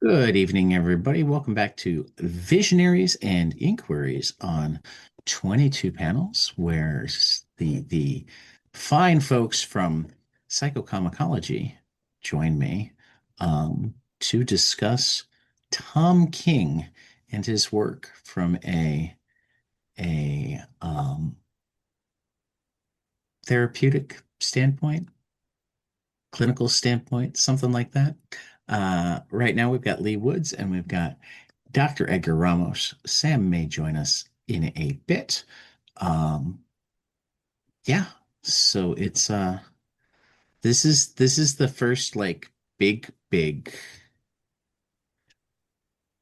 Good evening, everybody. Welcome back to Visionaries and Inquiries on 22 panels, where the fine folks from Psychocomicology join me to discuss Tom King and his work from a therapeutic standpoint, clinical standpoint, something like that. Right now, we've got Lee Woods and we've got Dr. Edgar Ramos. Sam may join us in a bit. Um, yeah, so this is the first like big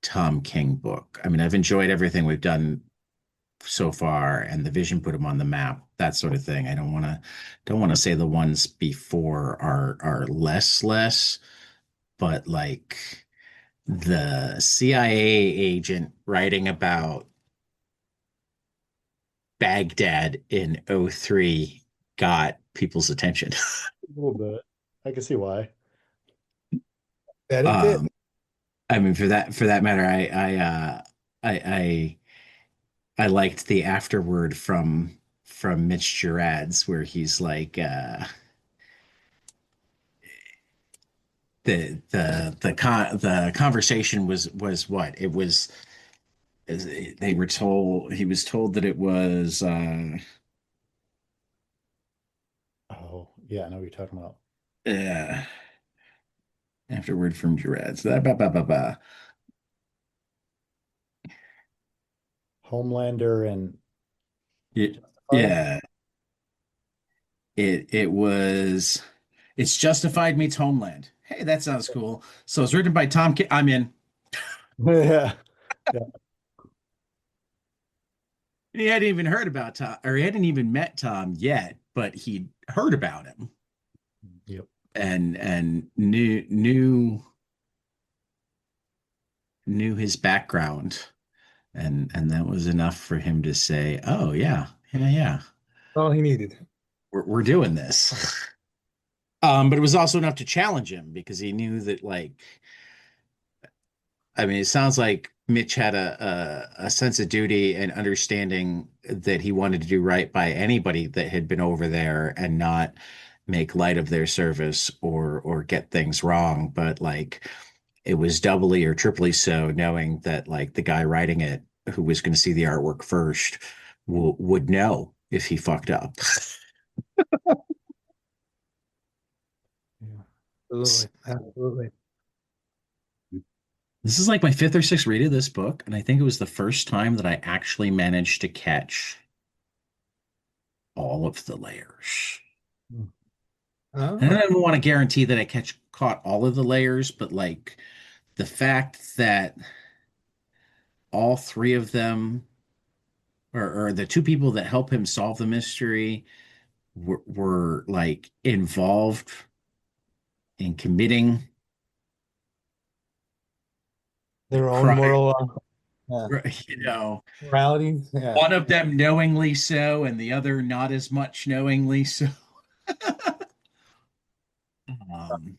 Tom King book. I mean, I've enjoyed everything we've done so far, and the Vision put him on the map, that sort of thing. I don't want to say the ones before are less, but like the CIA agent writing about Baghdad in '03 got people's attention. A little bit. I can see why. That it did. Um, I mean, for that matter, I I liked the afterword from Mitch Gerads where he's like the conversation was what it was. They were told he was told that it was Oh, yeah, I know what you're talking about. uh afterword from Gerads. Ba, ba, ba, ba. Homelander and It, Justified. yeah, it was. It's Justified meets Homeland. Hey, that sounds cool. So it's written by Tom. I'm in. Yeah. Yeah. He hadn't even heard about Tom, or he hadn't even met Tom yet, but he'd heard about him Yep. and knew his background, and that was enough for him to say, "Oh yeah, yeah, All he needed. we're doing this." But it was also enough to challenge him because he knew that like I mean, it sounds like Mitch had a sense of duty and understanding that he wanted to do right by anybody that had been over there and not make light of their service or get things wrong. But like it was doubly or triply so knowing that like the guy writing it, who was going to see the artwork first, would know if he fucked up. Yeah. Absolutely. Absolutely. This is like my fifth or sixth read of this book, and I think it was the first time that I actually managed to catch all of the layers. And I Oh, don't want to guarantee that I caught all of the layers, but like the fact that all three of them, or the two people that help him solve the mystery, were like involved in committing their own crime, moral yeah, you know, morality. Yeah. one of them knowingly so, and the other not as much knowingly so. Um,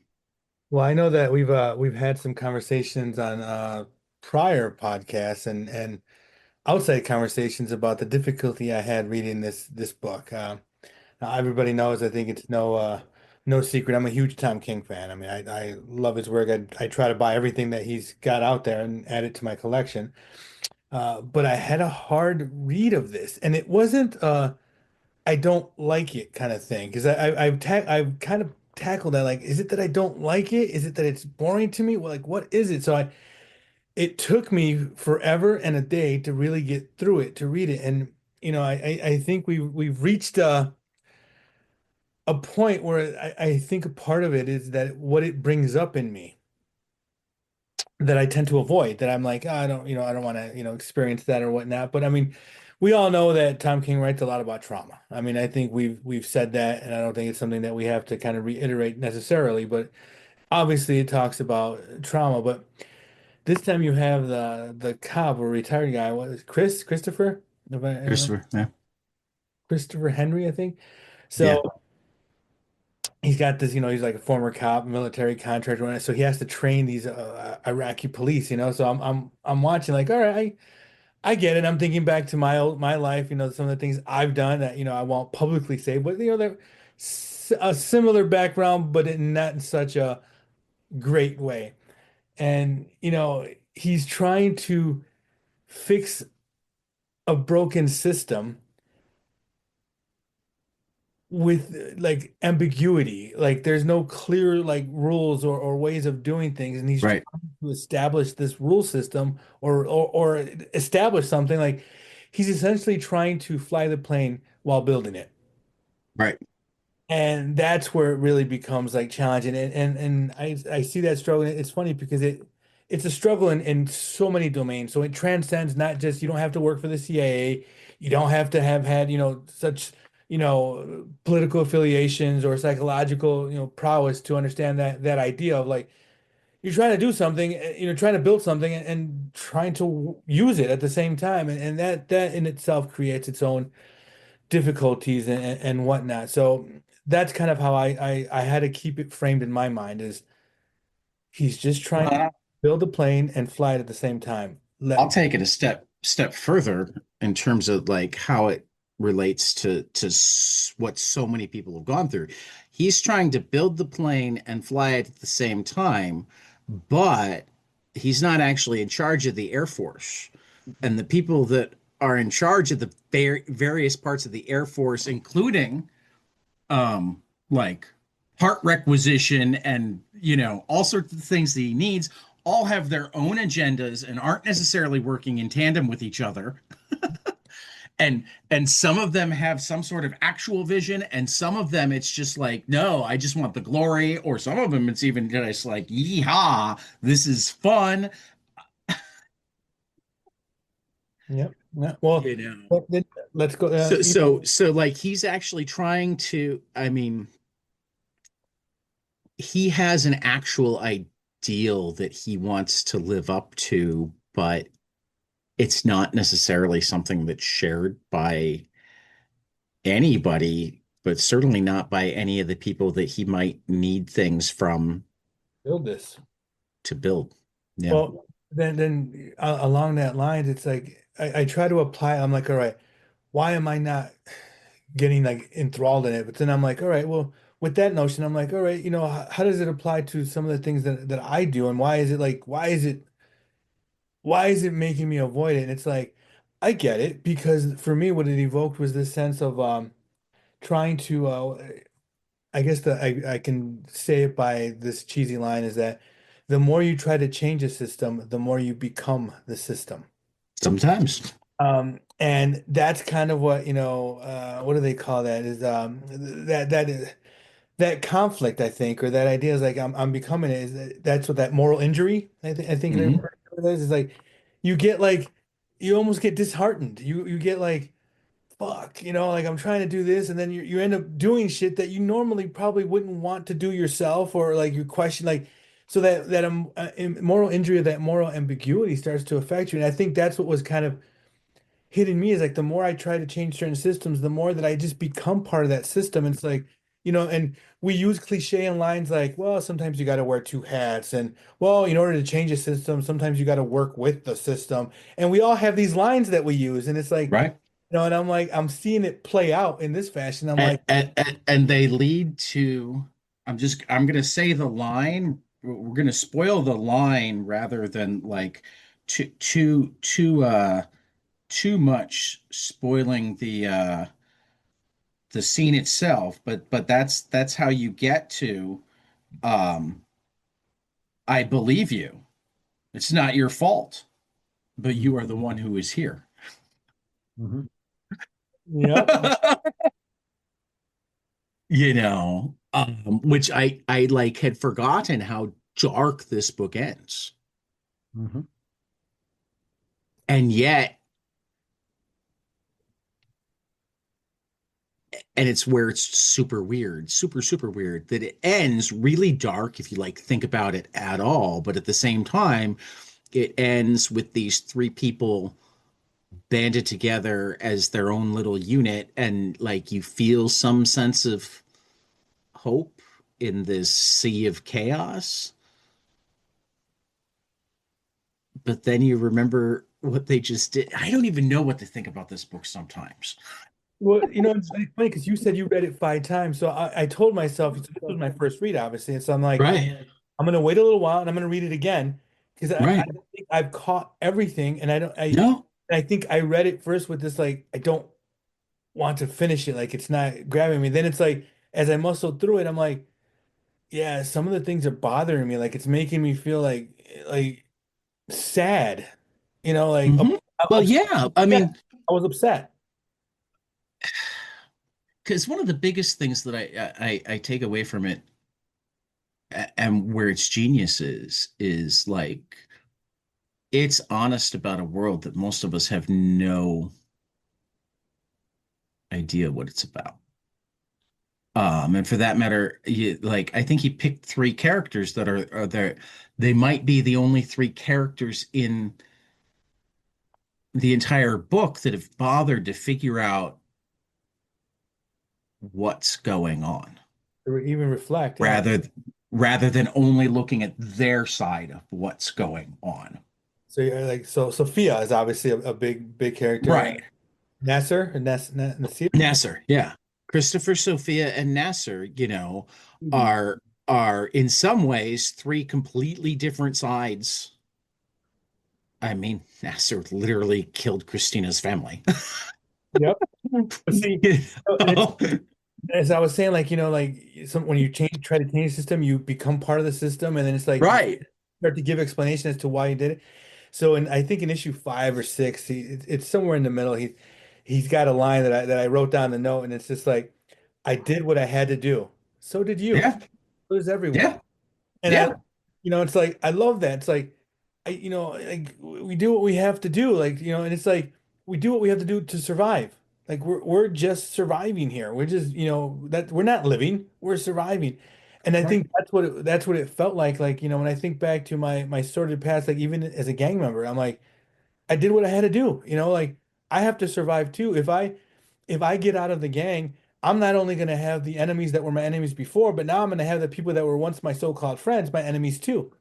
Well, I know that we've had some conversations on prior podcasts and outside conversations about the difficulty I had reading this book. Now everybody knows, I think it's no secret. I'm a huge Tom King fan. I mean, I love his work. I try to buy everything that he's got out there and add it to my collection. But I had a hard read of this, and it wasn't I don't like it kind of thing because I've kind of tackled that, like, is it that I don't like it? Is it that it's boring to me? Well, like, what is it? So I it took me forever and a day to really get through it, to read it. And I think we've reached a point where I think a part of it is that what it brings up in me that I tend to avoid, that I'm like, "Oh, I don't want to, experience that or whatnot." But I mean, we all know that Tom King writes a lot about trauma. I mean, I think we've said that, and I don't think it's something that we have to kind of reiterate necessarily, but obviously it talks about trauma. But this time you have the cop or retired guy, what is Christopher? Christopher, yeah, Christopher Henry, I think. yeah. So he's got this, he's like a former cop, military contractor, so he has to train these Iraqi police, so I'm watching like, all right, I get it. I'm thinking back to my life, some of the things I've done that, I won't publicly say, but they're a similar background, but not in such a great way. And, he's trying to fix a broken system with like ambiguity. Like there's no clear like rules or ways of doing things, and he's Right, trying to establish this rule system or establish something like he's essentially trying to fly the plane while building it. right. And that's where it really becomes like challenging. And I see that struggle. It's funny because it's a struggle in so many domains. So it transcends not just you don't have to work for the CIA, you don't have to have had, such, political affiliations or psychological, prowess to understand that idea of like you're trying to do something, trying to build something and trying to use it at the same time. And that in itself creates its own difficulties and whatnot. So that's kind of how I had to keep it framed in my mind is he's just trying to Well, build a plane and fly it at the same time. I'll take it a step further in terms of like how it relates to what so many people have gone through. He's trying to build the plane and fly it at the same time, but he's not actually in charge of the Air Force. And the people that are in charge of the various parts of the Air Force, including um like part requisition and all sorts of things that he needs, all have their own agendas and aren't necessarily working in tandem with each other, and some of them have some sort of actual vision, and some of them it's just like, no, I just want the glory, or some of them it's even just like, yeehaw, this is fun. Yep. Yeah. Well, you know then let's go. so like he's actually trying to, I mean, he has an actual ideal that he wants to live up to, but it's not necessarily something that's shared by anybody, but certainly not by any of the people that he might need things from Build this. to build. Yeah. Well, then along that lines, it's like I try to apply. I'm like, all right, why am I not getting like enthralled in it? But then I'm like, all right, well, with that notion, I'm like, all right, how does it apply to some of the things that I do, and why is it like, why is it making me avoid it? And it's like, I get it because for me, what it evoked was this sense of trying to, I guess I can say it by this cheesy line is that the more you try to change a system, the more you become the system. Sometimes. And that's kind of what, what do they call that? Is that conflict, I think, or that idea is like I'm becoming it. That's what that moral injury, I think they Hmm. refer to it as, is like you get like you almost get disheartened. You get like fuck, like I'm trying to do this, and then you end up doing shit that you normally probably wouldn't want to do yourself, or like you question like so that moral injury or that moral ambiguity starts to affect you. And I think that's what was kind of hitting me is like the more I try to change certain systems, the more that I just become part of that system. And it's like, and we use cliche and lines like, well, sometimes you got to wear two hats. And well, in order to change a system, sometimes you got to work with the system. And we all have these lines that we use. And it's like, Right. and I'm like, I'm seeing it play out in this fashion. I'm And, like, and they lead to, I'm going to say the line, we're going to spoil the line rather than like too much spoiling the scene itself, but that's how you get to, um I believe you. It's not your fault, but you are the one who is here. Mhm. Yep. Which I like had forgotten how dark this book ends. Mhm. And yet, and it's where it's super weird, super weird that it ends really dark if you like think about it at all, but at the same time, it ends with these three people banded together as their own little unit, and like you feel some sense of hope in this sea of chaos, but then you remember what they just did. I don't even know what to think about this book sometimes. Well, it's funny because you said you read it 5 times. So I told myself, so this was my first read, obviously. And so I'm like, Right. I'm going to wait a little while and I'm going to read it again because I Right. don't think I've caught everything. And No. I think I read it first with this, like, I don't want to finish it. Like, it's not grabbing me. Then it's like, as I muscle through it, I'm like, yeah, some of the things are bothering me. Like, it's making me feel like sad, like, Hmm. Well, upset. yeah. I Yeah, mean, I was upset. because one of the biggest things that I take away from it, and where its genius is like it's honest about a world that most of us have no idea what it's about. And for that matter, like I think he picked three characters that are there. They might be the only three characters in the entire book that have bothered to figure out what's going on, Or even reflect. Yeah. rather rather than only looking at their side of what's going on. So you're like, so Sophia is obviously a big character. Right. Nasser, Nasir. Nasser, yeah. Christopher, Sophia, and Nasser, Mhm. are in some ways three completely different sides. I mean, Nasser literally killed Christina's family. Yep. But see, You and it's know? as I was saying, like, when you try to change the system, you become part of the system, and then it's like you Right. start to give explanation as to why you did it. So, I think in issue 5 or 6, it's somewhere in the middle. He's got a line that I wrote down the note, and it's just like, I did what I had to do. So did you. Yeah. So does everyone. Yeah. And Yeah. it's like I love that. It's like like we do what we have to do, like, and it's like we do what we have to do to survive. Like we're just surviving here. We're just, that we're not living, we're surviving. And I Right. think that's what it felt like, when I think back to my sordid past, like even as a gang member, I'm like, I did what I had to do, like I have to survive too. If I get out of the gang, I'm not only going to have the enemies that were my enemies before, but now I'm going to have the people that were once my so-called friends, my enemies too.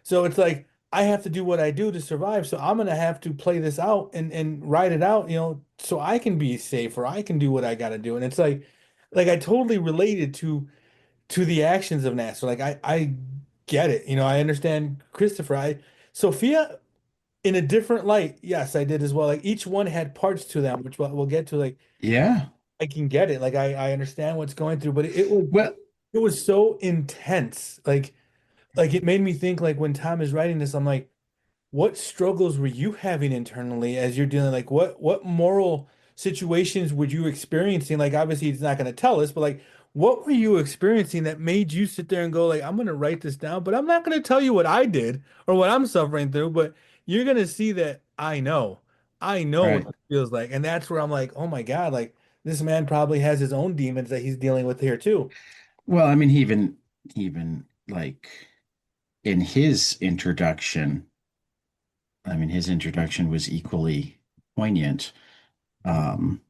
So it's like I have to do what I do to survive. So I'm going to have to play this out and ride it out, so I can be safe or I can do what I got to do. And it's like I totally related to the actions of Nasser. Like I get it. I understand Christopher. Sophia in a different light. Yes, I did as well. Like each one had parts to them, which we'll get to. Like Yeah. I can get it. Like I understand what's going through, but Well, it was so intense. Like it made me think, like when Tom is writing this, I'm like, what struggles were you having internally as you're dealing? Like what moral situations were you experiencing? Like obviously he's not going to tell us, but like what were you experiencing that made you sit there and go like, I'm going to write this down, but I'm not going to tell you what I did or what I'm suffering through, but you're going to see that I know. I know what right. it feels like. And that's where I'm like, oh my God, like this man probably has his own demons that he's dealing with here too. Well, I mean, he even like in his introduction, I mean, his introduction was equally poignant. Um,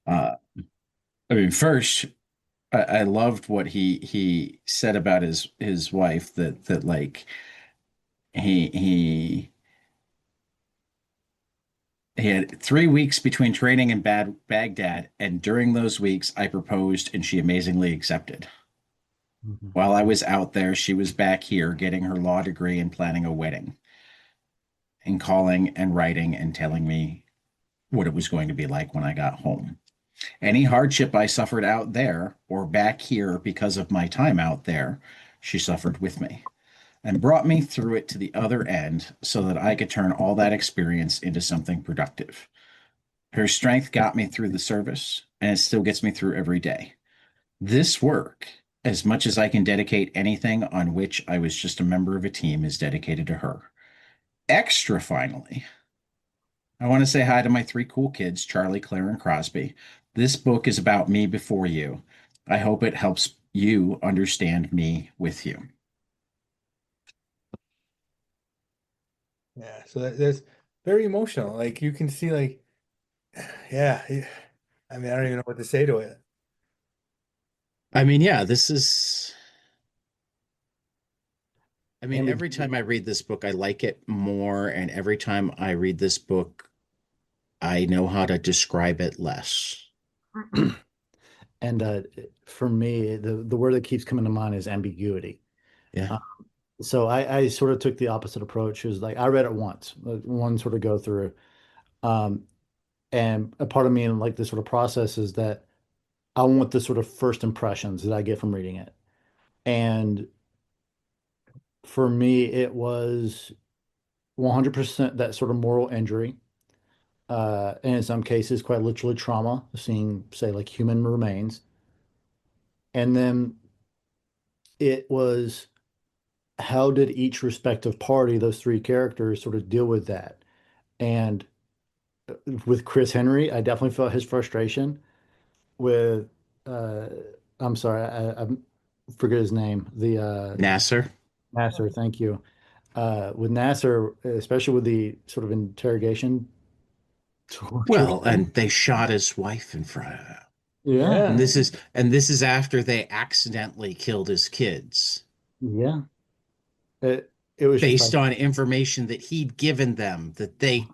uh, I mean, first, I loved what he said about his wife that like he he had 3 weeks between training in Baghdad, and during those weeks, I proposed, and she amazingly accepted. Mhm. While I was out there, she was back here getting her law degree and planning a wedding, and calling and writing and telling me what it was going to be like when I got home. Any hardship I suffered out there or back here because of my time out there, she suffered with me and brought me through it to the other end so that I could turn all that experience into something productive. Her strength got me through the service, and it still gets me through every day. This work, as much as I can dedicate anything on which I was just a member of a team, is dedicated to her. Extra finally, I want to say hi to my three cool kids, Charlie, Claire, and Crosby. This book is about me before you. I hope it helps you understand me with you. Yeah. So there's very emotional. Like you can see like, yeah, I mean, I don't even know what to say to it. I mean, yeah, this is, I mean, every Ambiguity. time I read this book, I like it more. And every time I read this book, I know how to describe it less. And for me, the word that keeps coming to mind is ambiguity. Yeah. Uh, so I sort of took the opposite approach. It was like I read it once, one sort of go through. Um, and a part of me in like this sort of process is that I want the sort of first impressions that I get from reading it. And for me, it was 100% that sort of moral injury. And in some cases, quite literally trauma, seeing, say, like human remains. And then it was how did each respective party, those three characters, sort of deal with that? And with Chris Henry, I definitely felt his frustration. With, uh, I'm sorry, I forget his name. The Nasser. Nasser, thank you. With Nasser, especially with the sort of interrogation torture Well, scene. and they shot his wife in front of him. Yeah, And Yeah. this is after they accidentally killed his kids yeah. It was just like based on information that he'd given them that they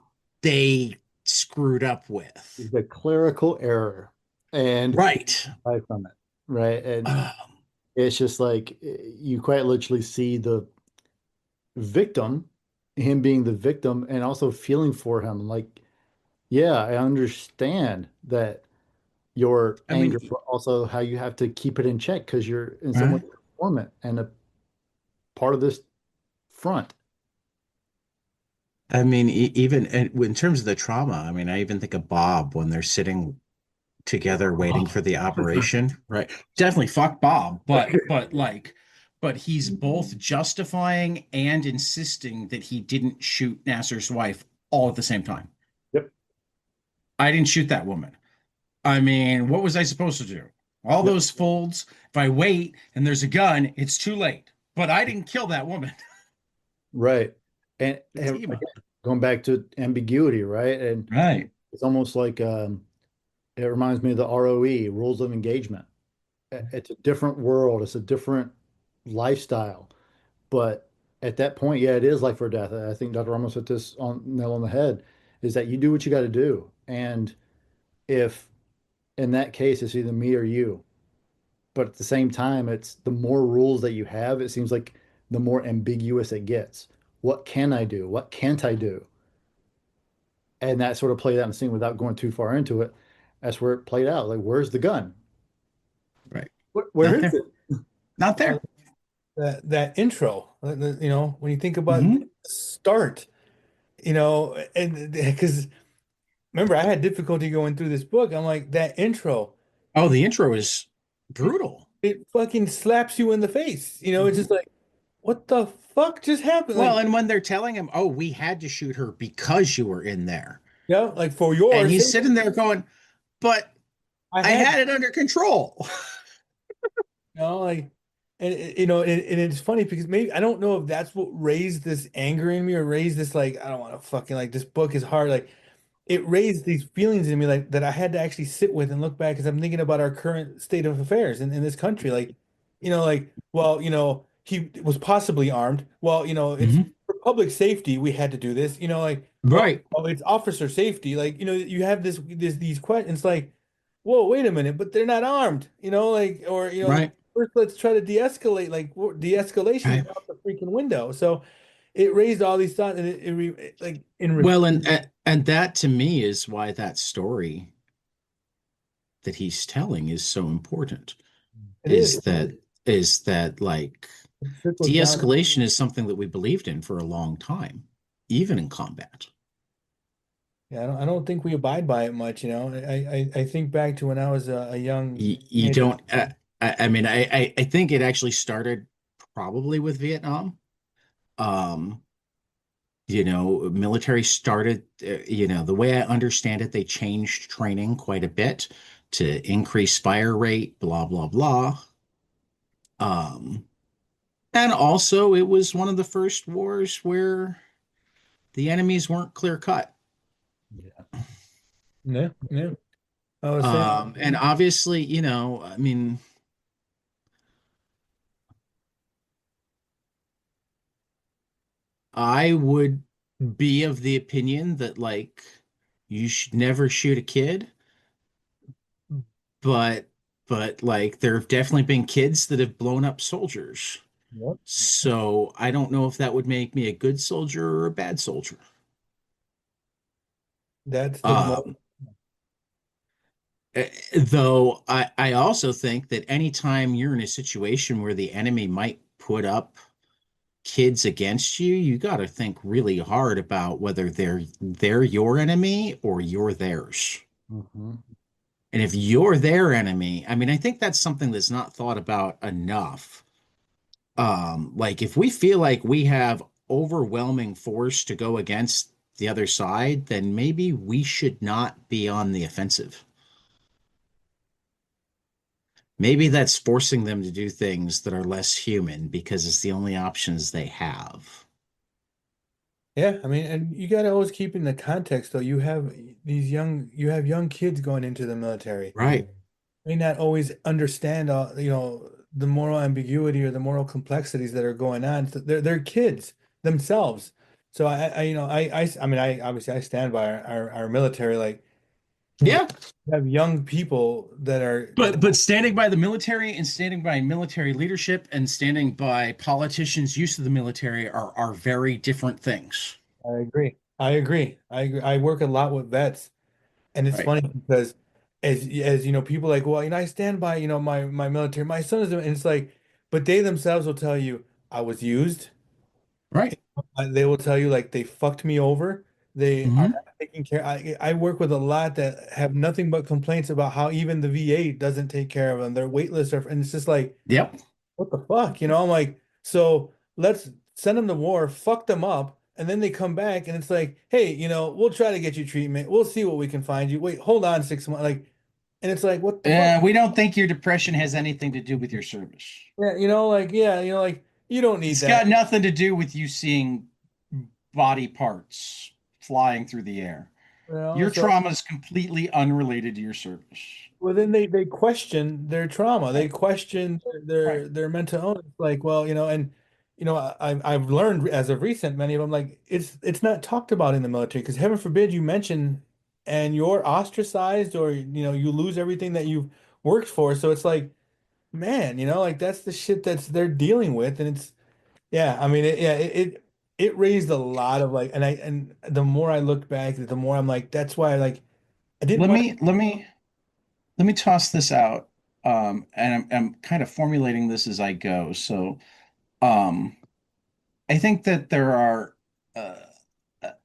screwed up with. the clerical error and Right. I from it, right? And Um, it's just like you quite literally see the victim, him being the victim, and also feeling for him. Like, yeah, I understand that your I anger, mean, but also how you have to keep it in check because you're in some way right? a informant and a part of this front. I mean, even in terms of the trauma, I mean, I even think of Bob when they're sitting together waiting for the operation, right? Definitely fuck Bob, but he's both justifying and insisting that he didn't shoot Nasser's wife all at the same time. Yep, I didn't shoot that woman. I mean, what was I supposed to do? All yep, those folds. If I wait and there's a gun, it's too late. But I didn't kill that woman. right. And Fatima. again, going back to ambiguity, right? And Right. it's almost like it reminds me of the ROE, rules of engagement. It's a different world, it's a different lifestyle. But at that point, yeah, it is life or death. I think Dr. Ramos hit this on nail on the head, is that you do what you got to do. And if in that case it's either me or you, but at the same time, it's the more rules that you have, it seems like the more ambiguous it gets. What can I do? What can't I do? And that sort of played out in the scene without going too far into it. That's where it played out. Like, where's the gun? Right. Where Not is there. it? Not there. That intro, when you think about the Hmm. start, and because remember, I had difficulty going through this book. I'm like, that intro, Oh, the intro is it, brutal. it fucking slaps you in the face. It's Mhm. just like, what the fuck just happened? Well, Like, and when they're telling him, "Oh, we had to shoot her because you were in there," like for and your he's safety, sitting there going, "But I I had, had it under control." like, and it's funny because maybe I don't know if that's what raised this anger in me or raised this like I don't want to fucking like this book is hard. Like it raised these feelings in me like that I had to actually sit with and look back because I'm thinking about our current state of affairs in this country. Like, well, he was possibly armed. Well, it's Mhm. for public safety, we had to do this, like, well, Right. it's officer safety. Like, you have these questions like, whoa, wait a minute, but they're not armed, like, or, Right. first let's try to de-escalate, like de-escalation is Right. out the freaking window. So it raised all these thoughts and like Well, and that to me is why that story that he's telling is so important. it is. Is that like It trickles down. de-escalation is something that we believed in for a long time, even in combat. Yeah, I don't think we abide by it much, I think back to when I was a young You teenager. don't. I mean, I think it actually started probably with Vietnam. Um, military started. The way I understand it, they changed training quite a bit to increase fire rate. Blah blah blah. Um, and also, it was one of the first wars where the enemies weren't clear cut. Yeah. Yeah, yeah. I was saying, And obviously, I mean, I would be of the opinion that like you should never shoot a kid, but like there have definitely been kids that have blown up soldiers. Yep. So I don't know if that would make me a good soldier or a bad soldier. That's the most. Um, though I also think that anytime you're in a situation where the enemy might put up kids against you, you got to think really hard about whether they're your enemy or you're theirs. Hmm. And if you're their enemy, I mean, I think that's something that's not thought about enough. Like if we feel like we have overwhelming force to go against the other side, then maybe we should not be on the offensive. Maybe that's forcing them to do things that are less human because it's the only options they have. Yeah, I mean, and you got to always keep in the context though. You have young kids going into the military. Right. May not always understand the moral ambiguity or the moral complexities that are going on. So they're kids themselves. So I mean I obviously I stand by our military. Like we Yeah. have young people that are. But standing by the military and standing by military leadership and standing by politicians' use of the military are very different things. I agree. I agree. I agree. I work a lot with vets, and it's Right. funny because as people like, well, I stand by my military. My son is, and it's like, but they themselves will tell you I was used. Right. They will tell you like they fucked me over. They are Hmm. not taking care. I work with a lot that have nothing but complaints about how even the VA doesn't take care of them. Their wait lists are, and it's just like, Yep. what the fuck? I'm like, so let's send them to war, fuck them up, and then they come back and it's like, hey, we'll try to get you treatment. We'll see what we can find you. Wait, hold on 6 months. Like, and it's like, what the fuck? We don't think your depression has anything to do with your service. Yeah, like, yeah, like you don't need It's that. got nothing to do with you seeing body parts flying through the air. Your So trauma is completely unrelated to your service. well, then they question their trauma. They Right. question Right. their mental illness. Like, well, and I've learned as of recent, many of them like it's not talked about in the military because heaven forbid you mention and you're ostracized or you lose everything that you've worked for. So it's like, man, like that's the shit that's they're dealing with, and it's yeah. I mean, it raised a lot of like, and the more I look back, the more I'm like, that's why like I didn't Let want me let me let me toss this out. And I'm kind of formulating this as I go. So, um, I think that there are uh,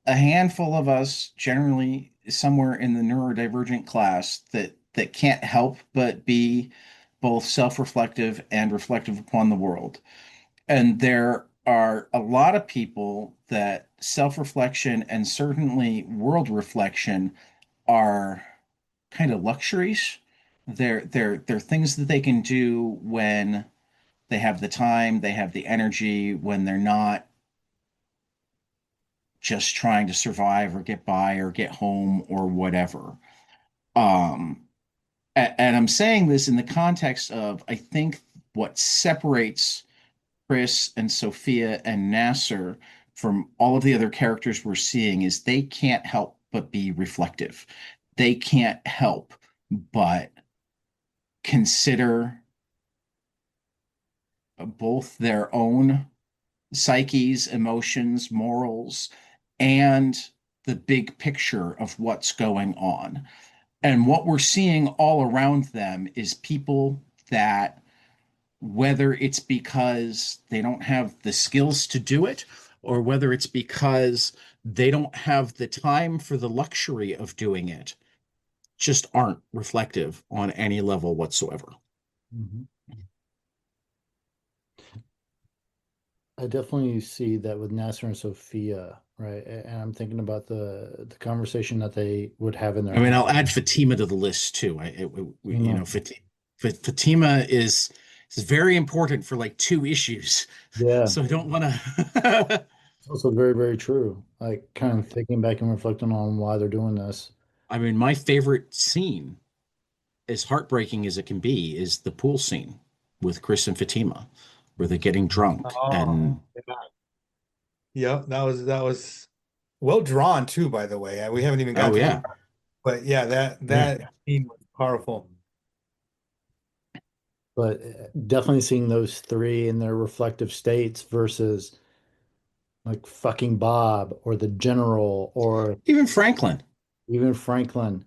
a handful of us, generally somewhere in the neurodivergent class, that can't help but be both self-reflective and reflective upon the world. And there are a lot of people that self-reflection and certainly world reflection are kind of luxuries. They're things that they can do when they have the time, they have the energy, when they're not just trying to survive or get by or get home or whatever. Um, and I'm saying this in the context of I think what separates Chris and Sophia and Nasser from all of the other characters we're seeing is they can't help but be reflective. They can't help but consider both their own psyches, emotions, morals, and the big picture of what's going on. And what we're seeing all around them is people that, whether it's because they don't have the skills to do it, or whether it's because they don't have the time for the luxury of doing it, just aren't reflective on any level whatsoever. Hmm. I definitely see that with Nasser and Sophia, right? And I'm thinking about the conversation that they would have in their I mean, head. I'll add Fatima to the list too. Fatima. Fatima is very important for like two issues, Yeah, so I don't want to. it's also very, very true. Like kind of thinking back and reflecting on why they're doing this. I mean, my favorite scene, as heartbreaking as it can be, is the pool scene with Chris and Fatima, where they're getting drunk Oh, and yeah. Yeah, that was well drawn too, by the way. We haven't even got Oh to yeah. the, but yeah, that Yeah. that scene was powerful. But definitely seeing those three in their reflective states versus like fucking Bob or the general or Even Franklin. even Franklin.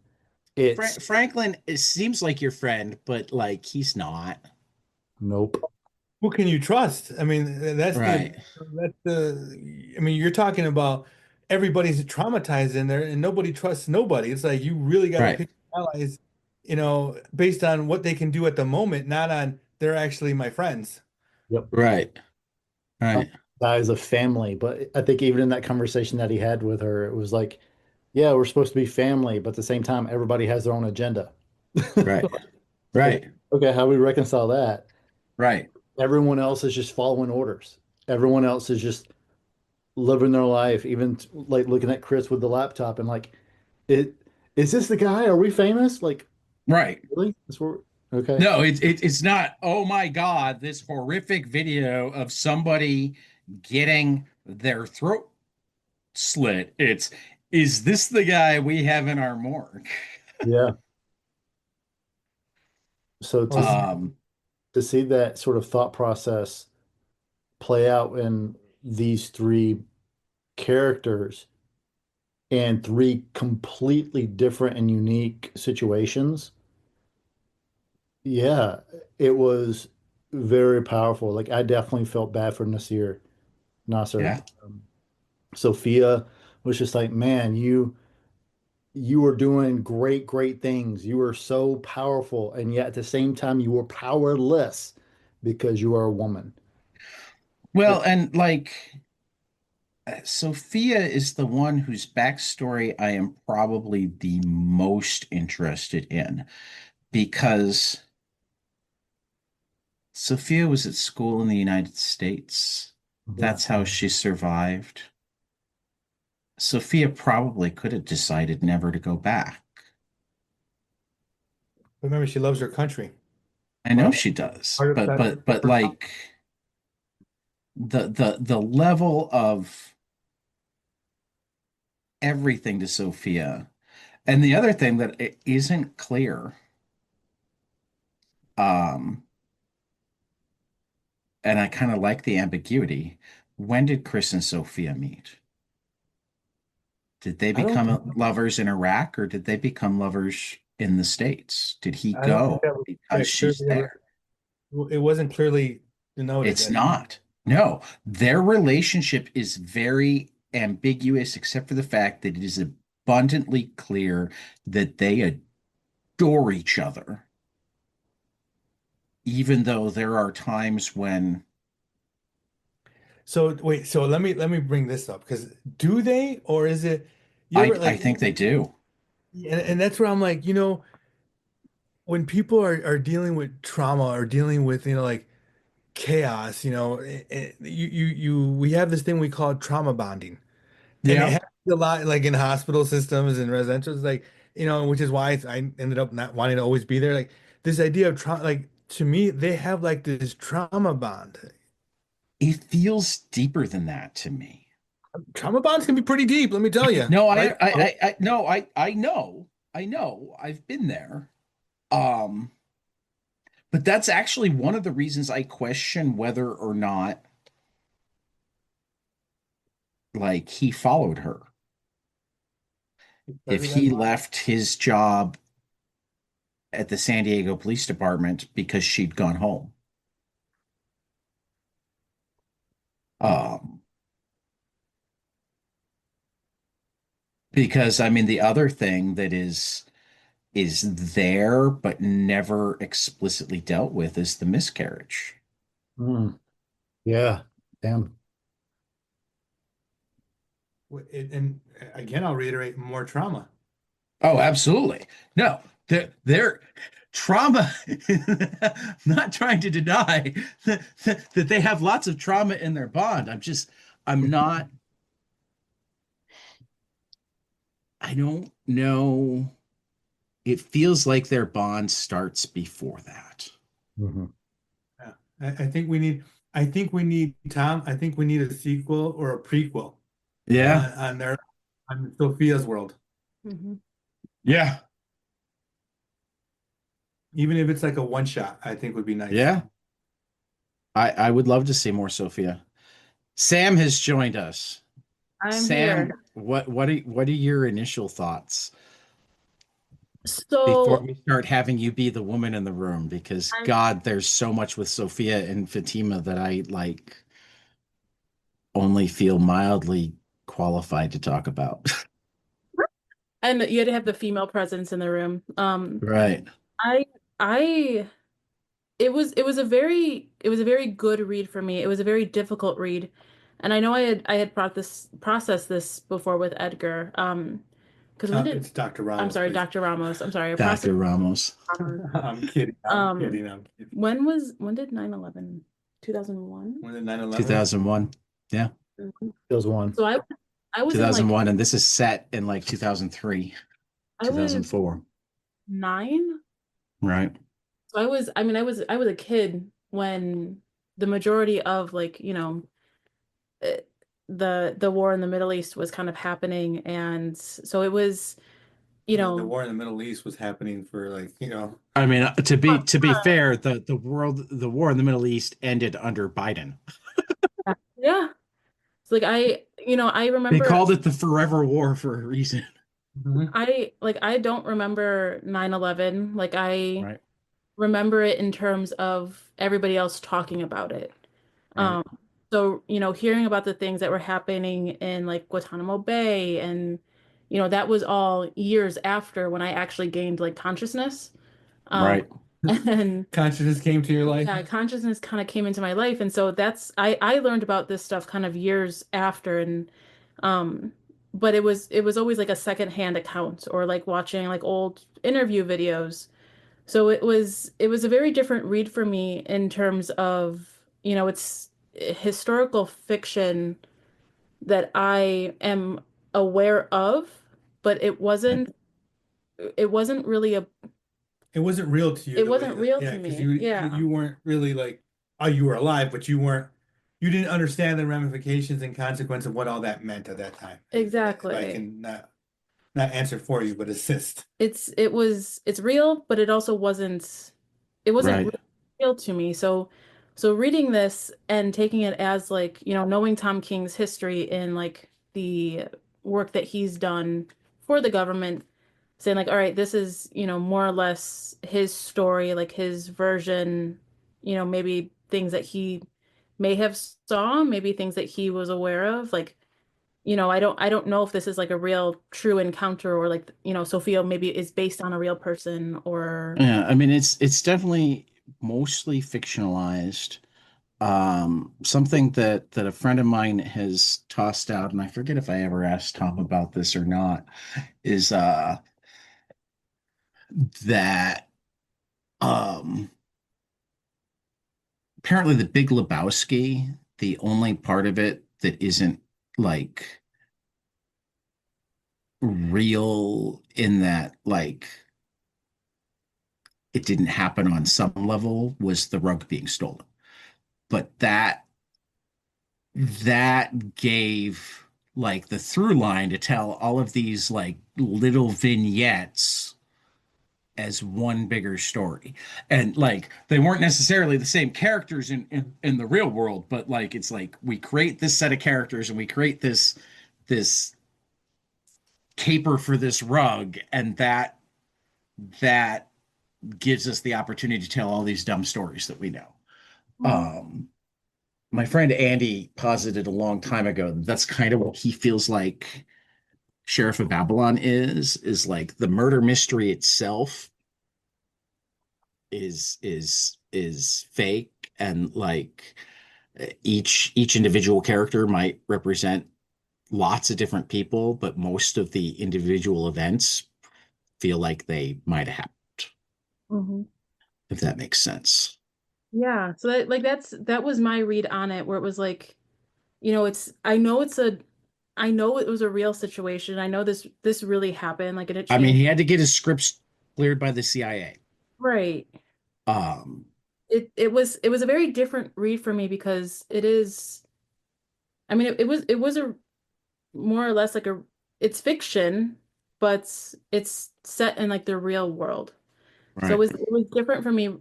It's Franklin seems like your friend, but like he's not. nope. Who can you trust? I mean, Right. I mean, you're talking about everybody's traumatized in there and nobody trusts nobody. It's like you really got to Right. pick your allies, based on what they can do at the moment, not on they're actually my friends. Yep. Right. Um, Right. Guys of family. But I think even in that conversation that he had with her, it was like, yeah, we're supposed to be family, but at the same time, everybody has their own agenda. Right. Like, Right. okay, how do we reconcile that? Right. Everyone else is just following orders. Everyone else is just living their life, even like looking at Chris with the laptop and like, it is this the guy? Are we famous? Like, Right. really? That's what okay. No, it's not. Oh my God, this horrific video of somebody getting their throat slit. It's, is this the guy we have in our morgue? Yeah. So Well, Um, to see that sort of thought process play out in these three characters and three completely different and unique situations, yeah, it was very powerful. Like I definitely felt bad for Nasser. yeah. Sophia was just like, man, you were doing great, great things. You were so powerful, and yet at the same time, you were powerless because you are a woman. Well, It- and like Sophia is the one whose backstory I am probably the most interested in because Sophia was at school in the United States. yeah. That's how she survived. Sophia probably could have decided never to go back. remember, she loves her country. I know Part she does, part of that. but like the level of everything to Sophia. And the other thing that it isn't clear, um, and I kind of like the ambiguity. When did Chris and Sophia meet? Did they I don't become lovers in Iraq or did they become lovers in the States? Did he I don't think go that was because she's clearly ever. there? It wasn't clearly denoted It's that. not. No, their relationship is very ambiguous, except for the fact that it is abundantly clear that they adore each other, even though there are times when So wait, so let me bring this up because do they or is it you I ever I like think they do. and that's where I'm like, when people are dealing with trauma or dealing with, like chaos, we have this thing we call trauma bonding. And it Yeah. happens a lot like in hospital systems and residential, like, which is why I ended up not wanting to always be there. Like this idea of trauma, like to me, they have like this trauma bond. It feels deeper than that to me. Trauma bonds can be pretty deep, let me tell you, No, right? no, I know, I've been there. Um, but that's actually one of the reasons I question whether or not like he followed her. Because If of that. he left his job at the San Diego Police Department because she'd gone home. Um, because I mean the other thing that is there but never explicitly dealt with is the miscarriage. Mm, yeah. Damn. And again, I'll reiterate more trauma. Oh, absolutely. No, they're trauma. I'm not trying to deny that they have lots of trauma in their bond. I'm not, I don't know. It feels like their bond starts before that. Mhm. Yeah. I think we need. I think we need Tom. I think we need a sequel or a prequel Yeah. on their on Sophia's world, Mhm. Yeah. even if it's like a one shot. I think would be nice. Yeah. I would love to see more Sophia. Sam has joined us. I'm here. Sam, what are your initial thoughts before So we start having you be the woman in the room? Because I'm God, there's so much with Sophia and Fatima that I like only feel mildly qualified to talk about. and you had to have the female presence in the room. Right. I I it was a very good read for me. It was a very difficult read. And I know I had processed this before with Edgar. Because when did It's Dr. I'm Ramos, sorry, please. Dr. Ramos. I'm sorry, I processed Dr. Ramos, Ramos. I'm kidding. I'm Um, kidding. I'm kidding. when did 9/11? 2001? When did 9/11? 2001. Yeah. Feels one. So I was in like 2001. And this is set in like 2003, I was 2004. 9. Right. So I was a kid when the majority of like, eh, the war in the Middle East was kind of happening, and so it was, you The know, war in the Middle East was happening for I mean, to be fair, the war in the Middle East ended under Biden. yeah. So like I They remember called it the Forever War for a reason. Mhm. I don't remember 9/11. Like I Right. remember it in terms of everybody else talking about it. Right. Um, so, hearing about the things that were happening in like Guantanamo Bay and, that was all years after when I actually gained like consciousness. Um, Right. and Consciousness came to your life. yeah, consciousness kind of came into my life. And so I learned about this stuff kind of years after. Um, but it was always like a secondhand account or like watching like old interview videos. So it was a very different read for me in terms of, it's historical fiction that I am aware of, but Right. it wasn't really It wasn't real to you it the way wasn't that, real yeah, to because me. Yeah, you weren't really like, oh, you were alive, but you didn't understand the ramifications and consequence of what all that meant at that time. If I exactly. can not answer for you, but assist. It's real, but it wasn't Right. real to me. So reading this and taking it as like, knowing Tom King's history in like the work that he's done for the government, saying like, all right, this is, more or less his story, like his version, maybe things that he may have saw, maybe things that he was aware of, like, I don't know if this is like a real true encounter or like, Sophia maybe is based on a real person or Yeah. I mean, it's definitely mostly fictionalized. Something that a friend of mine has tossed out, and I forget if I ever asked Tom about this or not, is that um apparently the Big Lebowski, the only part of it that isn't like real in that like it didn't happen on some level was the rug being stolen. But that gave like the through line to tell all of these like little vignettes as one bigger story. And like they weren't necessarily the same characters in the real world, but like it's like we create this set of characters and we create this caper for this rug, and that gives us the opportunity to tell all these dumb stories that we know. Mhm. Um, my friend Andy posited a long time ago that that's kind of what he feels like Sheriff of Babylon is like the murder mystery itself is fake, and like each individual character might represent lots of different people, but most of the individual events feel like they might have happened, Mhm. if that makes sense. Yeah. So that was my read on it, where it was like, I know it was a real situation. I know this really happened, like, and it I mean, changed. he had to get his scripts cleared by the CIA. Right. Um, it was a very different read for me because it is, I mean, it was a more or less like a, it's fiction, but it's set in like the real world. So Right. it was different for me,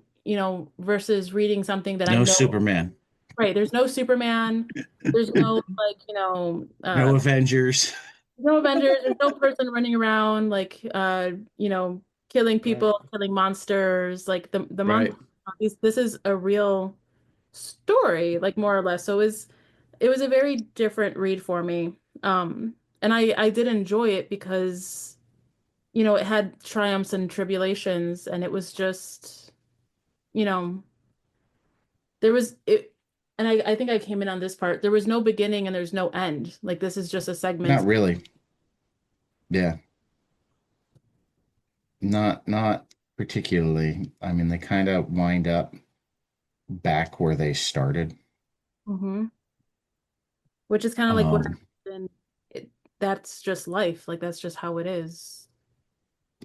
versus reading something that I No know, Superman, right, there's no Superman, there's no like, no Avengers. no Avengers, there's no person running around like killing Right. people, killing monsters, like the Right. this is a real story, like more or less. So it was a very different read for me. And I did enjoy it because, it had triumphs and tribulations, and it was just, you know, there was it, and I think I came in on this part. There was no beginning and there's no end. Like this is just a segment. Not really. Yeah. Not particularly. I mean, they kind of wind up back where they started. Hmm. Which is kind of like what Um, happened. That's just life. Like that's just how it is.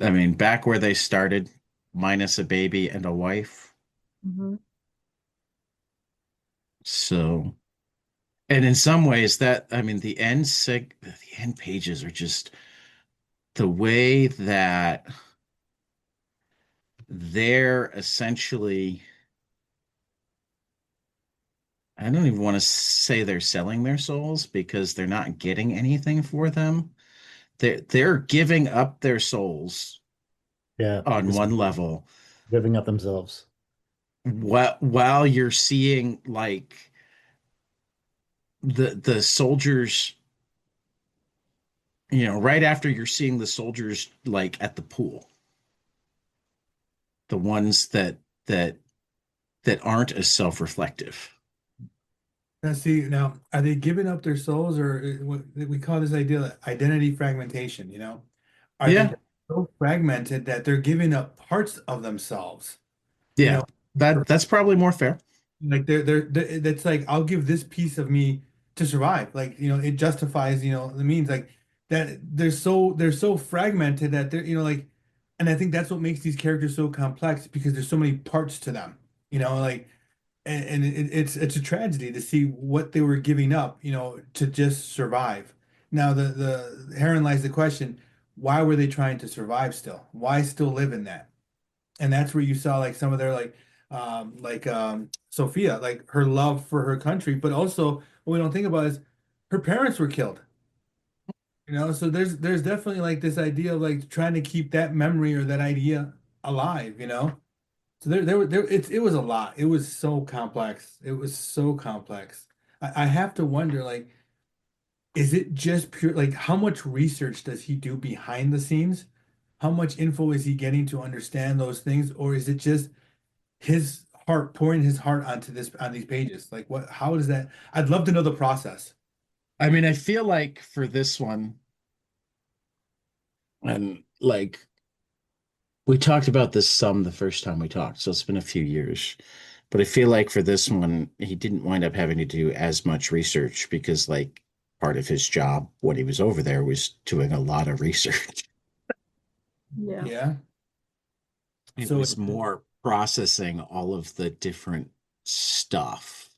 I mean, back where they started, minus a baby and a wife. Hmm. So, and in some ways that, I mean, the end pages are just the way that they're essentially, I don't even want to say they're selling their souls because they're not getting anything for them. They're giving up their souls Yeah, on it's one level giving up themselves. while you're seeing like the soldiers, right after you're seeing the soldiers like at the pool, the ones that that aren't as self-reflective. Now, see, now, are they giving up their souls, or what we call this idea identity fragmentation, Are they Yeah, so fragmented that they're giving up parts of themselves? You yeah. know, That's probably more fair. like that's like I'll give this piece of me to survive. Like, it justifies, the means like that they're so fragmented that they're, like, and I think that's what makes these characters so complex because there's so many parts to them, like, and it's a tragedy to see what they were giving up, to just survive. Now the herein lies the question, why were they trying to survive still? Why still live in that? And that's where you saw like some of their Sophia, like her love for her country, but also what we don't think about is her parents were killed. So there's definitely like this idea of like trying to keep that memory or that idea alive. So it was a lot. It was so complex. It was so complex. I have to wonder, like, is it just pure, like, how much research does he do behind the scenes? How much info is he getting to understand those things? Or is it just his heart pouring his heart on these pages? Like how does that? I'd love to know the process. I mean, I feel like for this one, and like we talked about this some the first time we talked, so it's been a few years. But I feel like for this one, he didn't wind up having to do as much research because, like, part of his job when he was over there was doing a lot of research. Yeah. Yeah. It So was more processing all of the different stuff,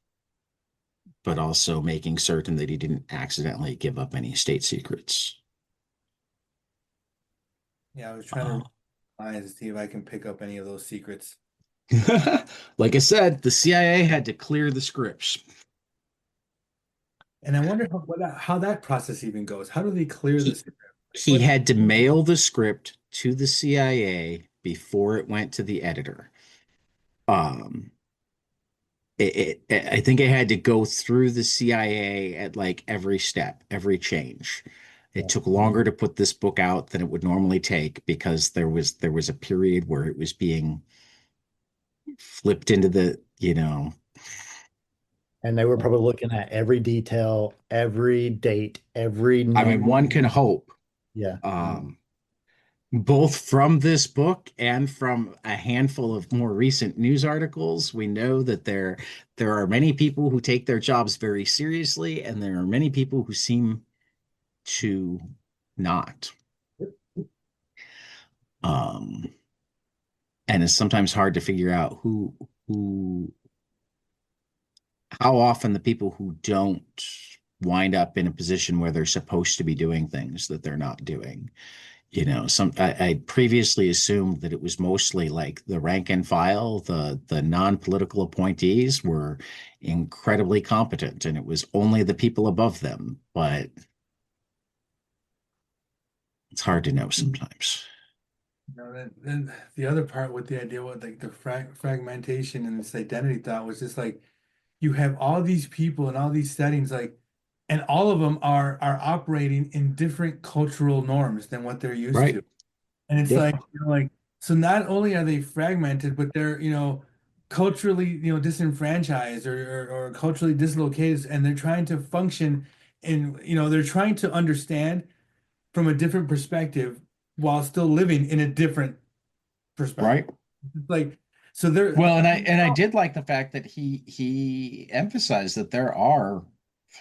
but also making certain that he didn't accidentally give up any state secrets. yeah, I was trying to read Uh, lines to see if I can pick up any of those secrets. like I said, the CIA had to clear the scripts. And I wonder how that process even goes. How do they clear He this? Like he had to mail the script to the CIA before it went to the editor. Um, I think it had to go through the CIA at like every step, every change. It Yeah. took longer to put this book out than it would normally take because there was a period where it was being flipped into And they were probably looking at every detail, every date, every I mean, number. one can hope, Yeah. um, both from this book and from a handful of more recent news articles, we know that there are many people who take their jobs very seriously, and there are many people who seem to not. Um, and it's sometimes hard to figure out who how often the people who don't wind up in a position where they're supposed to be doing things that they're not doing. I previously assumed that it was mostly like the rank and file, the non-political appointees were incredibly competent, and it was only the people above them. But it's hard to know sometimes. Then the other part with the idea with like the fragmentation and this identity thought was just like you have all these people in all these settings, like, and all of them are operating in different cultural norms than what they're used Right. to. And it's Yeah. like, like, so not only are they fragmented, but they're, culturally, disenfranchised or culturally dislocated, and they're trying to function they're trying to understand from a different perspective while still living in a different perspective. Right. It's like, so they're, Well, and I did like the fact that he emphasized that there are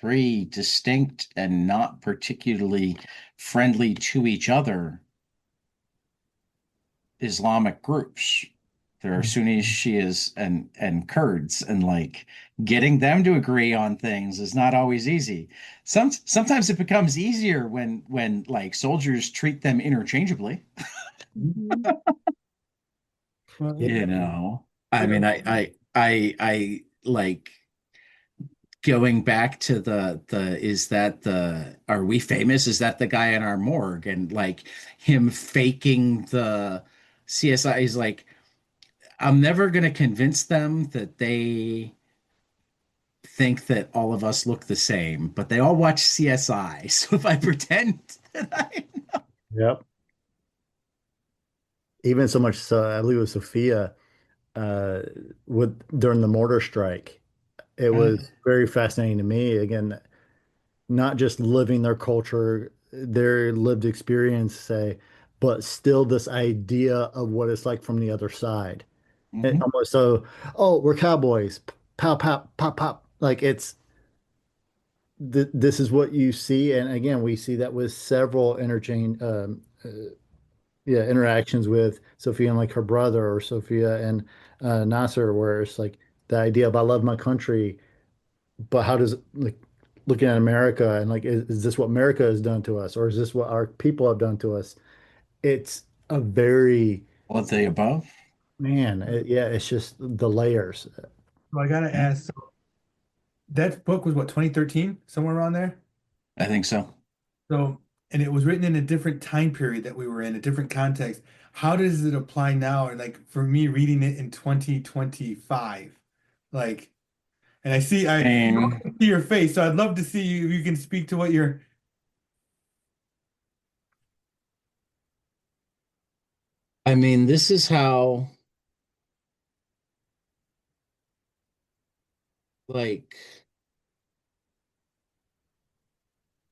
three distinct and not particularly friendly to each other Islamic groups. There are Sunnis, Shias, and Kurds, and like getting them to agree on things is not always easy. Sometimes it becomes easier when like soldiers treat them interchangeably. well, Yeah. I you mean, know, I like going back to the is that the are we famous? Is that the guy in our morgue? And like him faking the CSI is like I'm never going to convince them that they think that all of us look the same, but they all watch CSI. So if I pretend that I Yep. Even so much so, I believe it was Sophia, uh, with during the mortar strike. It right. was very fascinating to me. Again, not just living their culture, their lived experience, say, but still this idea of what it's like from the other side. It Mhm. almost so, oh, we're cowboys, pow, pow, pop, pop. Like it's th this is what you see, and again, we see that with several yeah, interactions with Sophia and like her brother, or Sophia and Nasser, where it's like the idea of I love my country, but how does like looking at America and like is this what America has done to us, or is this what our people have done to us? It's a very All of the above. man, yeah, it's just the layers. so I gotta Yeah, ask, so that book was what, 2013, somewhere around there? I think so. So, and it was written in a different time period that we were in, a different context. How does it apply now? And like for me reading it in 2025, like, and I you mean, don't see your face, so I'd love to see you if you can speak to what you're. this is how like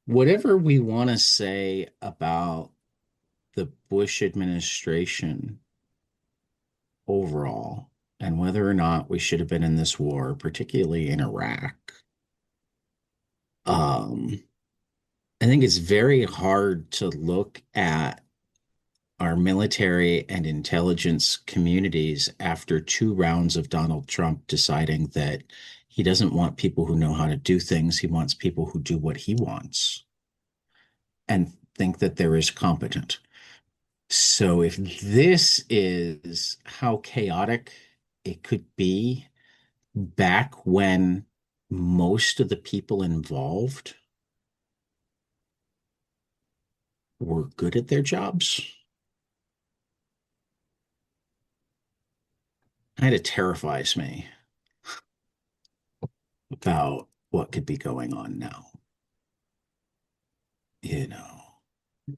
whatever we want to say about the Bush administration overall and whether or not we should have been in this war, particularly in Iraq. Um, I think it's very hard to look at our military and intelligence communities after two rounds of Donald Trump deciding that he doesn't want people who know how to do things. He wants people who do what he wants and think that they're as competent. So if this is how chaotic it could be back when most of the people involved were good at their jobs, kind of terrifies me about what could be going on now. You know,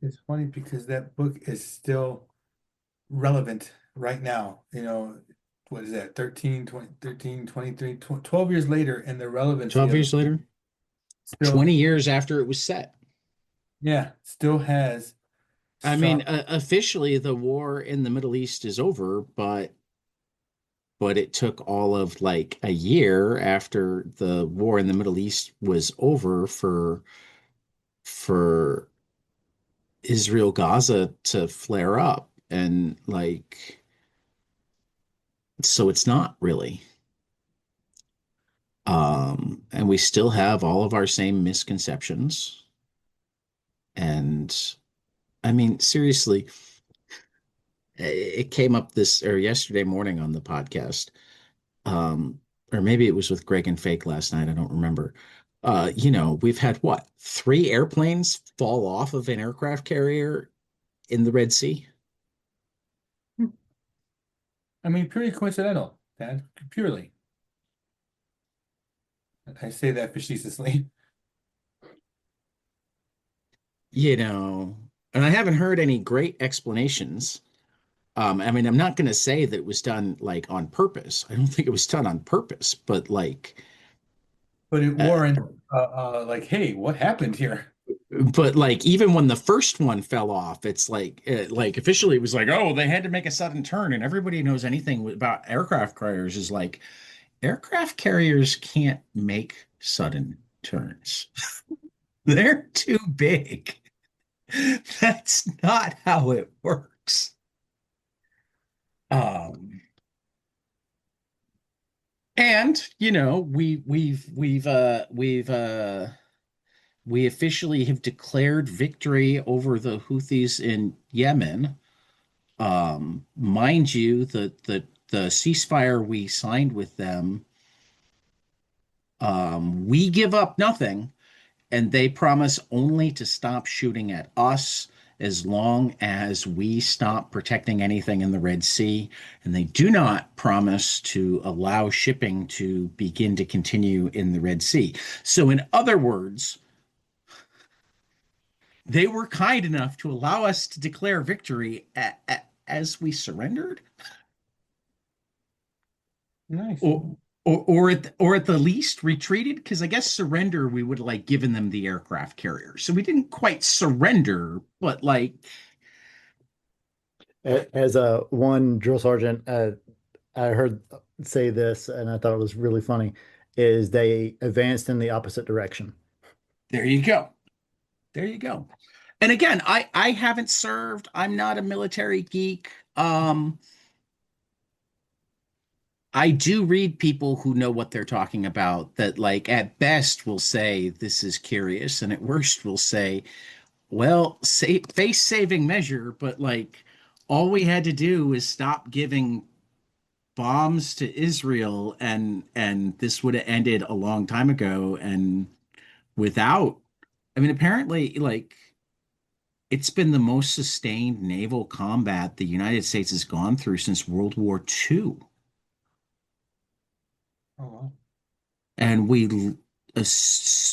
It's funny because that book is still relevant right now. What is that? 13, 20, 13, 23, 12 years later, and the relevancy 12 of it years later, still, 20 years after it was set. yeah, still has strong. Officially, the war in the Middle East is over, but it took all of like a year after the war in the Middle East was over for Israel Gaza to flare up and like So it's not really. And we still have all of our same misconceptions. And I mean, seriously, it came up this or yesterday morning on the podcast. Um, or maybe it was with Greg and Fake last night. I don't remember. We've had what, three airplanes fall off of an aircraft carrier in the Red Sea? I mean, purely coincidental, Dad. Purely. I say that facetiously. You know, and I haven't heard any great explanations. I mean, I'm not going to say that it was done like on purpose. I don't think it was done on purpose, but But it uh, warrants, like, hey, what happened here? even when the first one fell off, it's like officially it was like, oh, they had to make a sudden turn, and everybody who knows anything about aircraft carriers is like, aircraft carriers can't make sudden turns. They're too big. That's not how it works. Um, and we officially have declared victory over the Houthis in Yemen. Mind you, the ceasefire we signed with them, we give up nothing, and they promise only to stop shooting at us as long as we stop protecting anything in the Red Sea. And they do not promise to allow shipping to begin to continue in the Red Sea. So, in other words, they were kind enough to allow us to declare victory as we surrendered, Nice. or or at the least retreated. Because I guess surrender we would have like given them the aircraft carrier, so we didn't quite surrender, but like As a one drill sergeant, I heard say this, and I thought it was really funny, is they advanced in the opposite direction. there you go, there you go. And again, I haven't served. I'm not a military geek. I do read people who know what they're talking about that like at best will say this is curious and at worst will say, well, say face saving measure, but like all we had to do is stop giving bombs to Israel and this would have ended a long time ago. And without, I mean, apparently like it's been the most sustained naval combat the United States has gone through since World War II. Oh, wow. And we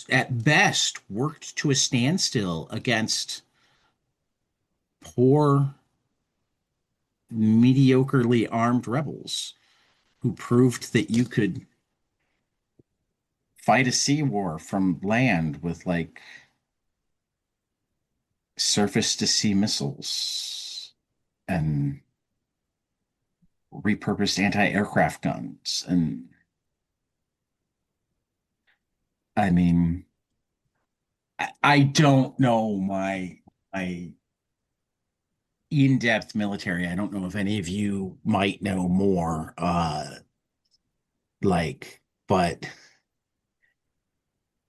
at best worked to a standstill against poor, mediocrely armed rebels who proved that you could fight a sea war from land with like surface to sea missiles and repurposed anti-aircraft guns. And I mean, I don't know my in-depth military. I don't know if any of you might know more. But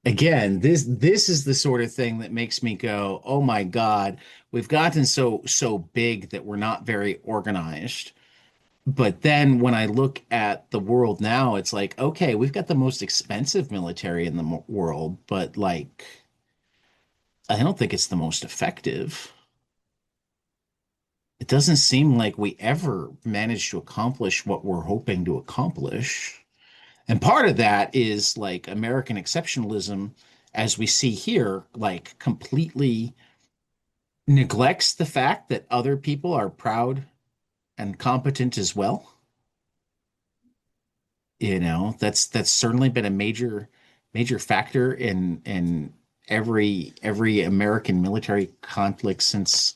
again, this is the sort of thing that makes me go, "Oh my God, we've gotten so big that we're not very organized." But then when I look at the world now, it's like, okay, we've got the most expensive military in the world, but like, I don't think it's the most effective. It doesn't seem like we ever managed to accomplish what we're hoping to accomplish. And part of that is like American exceptionalism, as we see here, like completely neglects the fact that other people are proud and competent as well. That's certainly been a major factor in every American military conflict since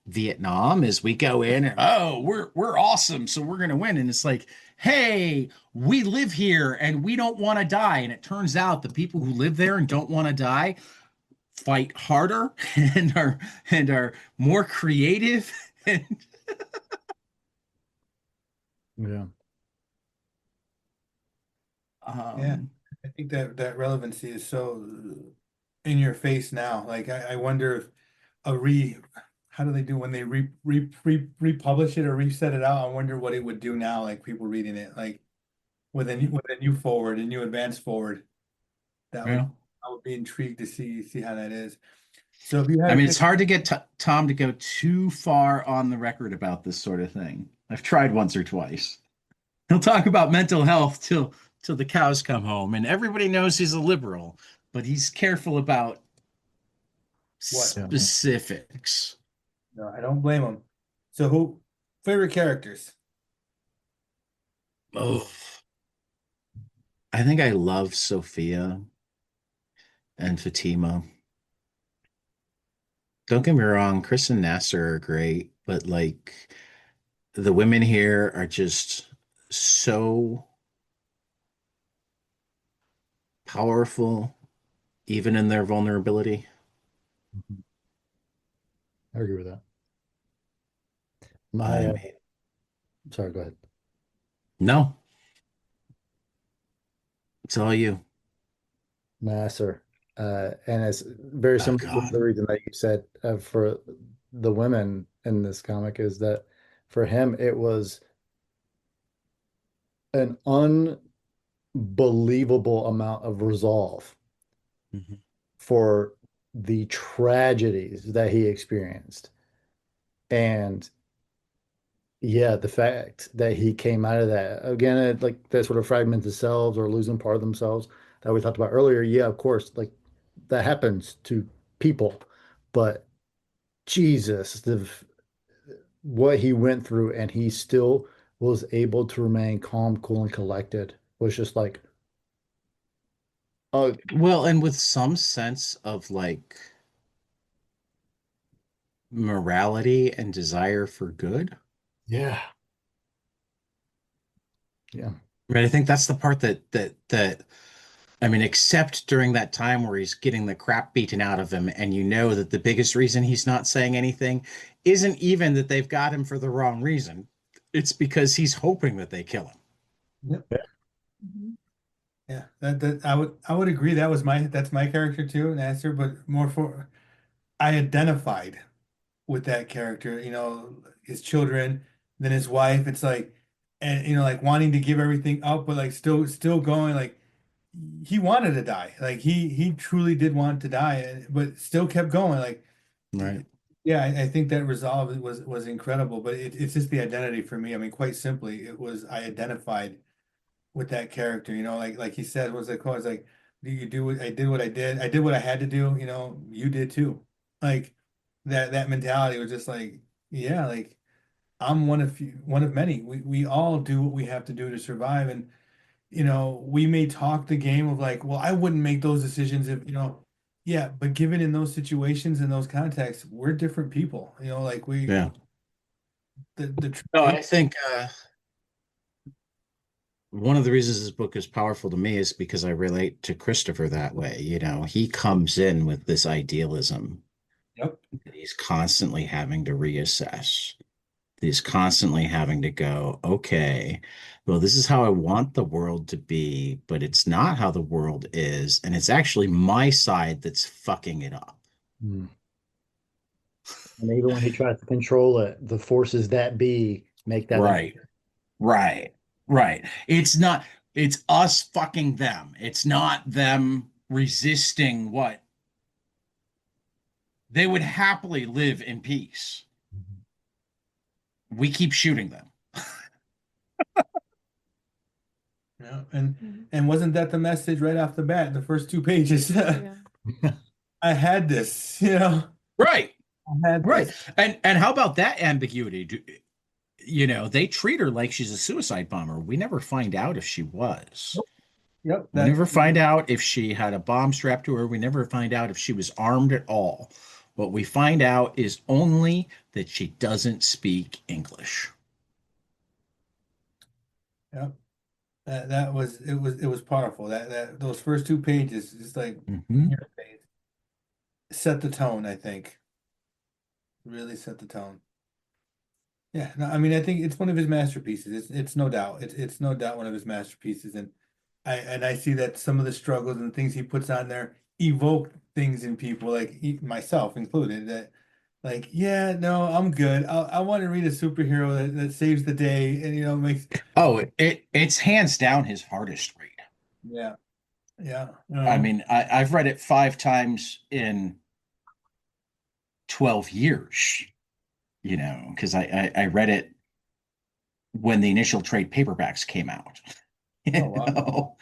Vietnam is we go in and oh we're awesome so we're gonna win and it's like hey we live here and we don't want to die and it turns out the people who live there and don't want to die fight harder and are more creative and Yeah. Yeah, Um, I think that that relevancy is so in your face now. Like I wonder if a re how do they do when they republish it or reset it out? I wonder what it would do now, like people reading it, like with a new forward, a new advance forward. That would yeah. I would be intrigued to see how that is. So if you had I to mean, pick, it's hard to get Tom to go too far on the record about this sort of thing. I've tried once or twice. He'll talk about mental health till the cows come home, and everybody knows he's a liberal, but he's careful about what? Yeah. specifics. No, I don't blame him. So who favorite characters? Oh, I think I love Sophia and Fatima. Don't get me wrong, Chris and Nasser are great, but like the women here are just so powerful, even in their vulnerability. Mhm. I agree with that. I My, mean, sorry, go ahead. no, it's all you. Nasser. And it's very Oh similar to God. the reason that you said for the women in this comic is that for him, it was an unbelievable amount of resolve Mhm. for the tragedies that he experienced. And yeah, the fact that he came out of that again, like that sort of fragmented selves or losing part of themselves that we talked about earlier. Yeah, of course, like that happens to people, but Jesus, the what he went through, and he still was able to remain calm, cool, and collected was just like, oh Well, and with some sense of like morality and desire for good. yeah, yeah, Right. I think that's the part that I mean, except during that time where he's getting the crap beaten out of him, and you know that the biggest reason he's not saying anything isn't even that they've got him for the wrong reason. It's because he's hoping that they kill him. Yep. yeah. Mhm. Yeah, that I would agree. That's my character too, an answer, but more for I identified with that character, his children, then his wife. It's like, and like wanting to give everything up, but like still going. Like he wanted to die. Like he truly did want to die, but still kept going. Like, Right. yeah, I think that resolve was incredible. But it's just the identity for me. I mean, quite simply, it was I identified with that character. Like he said, was the quote? It's like, do you do what I did? What I did. I did what I had to do. You did too. Like that mentality was just like, yeah, like I'm one of many. We all do what we have to do to survive. And we may talk the game of like, well, I wouldn't make those decisions if, yeah, but given in those situations, in those contexts, we're different people. Like Yeah. the truth No, is, I think one of the reasons this book is powerful to me is because I relate to Christopher that way. He comes in with this idealism yep, that he's constantly having to reassess. He's constantly having to go, okay, well, this is how I want the world to be, but it's not how the world is. And it's actually my side that's fucking it up. Mm. And even when he tries to control it, the forces that be make that a Right, right, right. It's us fucking them. It's not them resisting what they would happily live in peace. We keep shooting them. yeah, and Mhm. and wasn't that the message right off the bat, the first two pages? Yeah. I had this, Right, I had right. this. And how about that ambiguity? They treat her like she's a suicide bomber. We never find out if she was. Nope. Yep, We never find out if she had a bomb strapped to her. We never find out if she was armed at all. What we find out is only that she doesn't speak English. yep. It was powerful. That those first two pages, just like in Hmm. your face, set the tone, I think. Really set the tone. Yeah, no, I mean, I think it's one of his masterpieces. It's no doubt. It's no doubt one of his masterpieces. And I see that some of the struggles and things he puts on there evoke things in people, like myself included, that like, yeah, no, I'm good. I want to read a superhero that saves the day and makes Oh, it's hands down his hardest read. yeah, yeah. I mean, I've read it 5 times in 12 years, because I read it when the initial trade paperbacks came out. Oh You wow. know?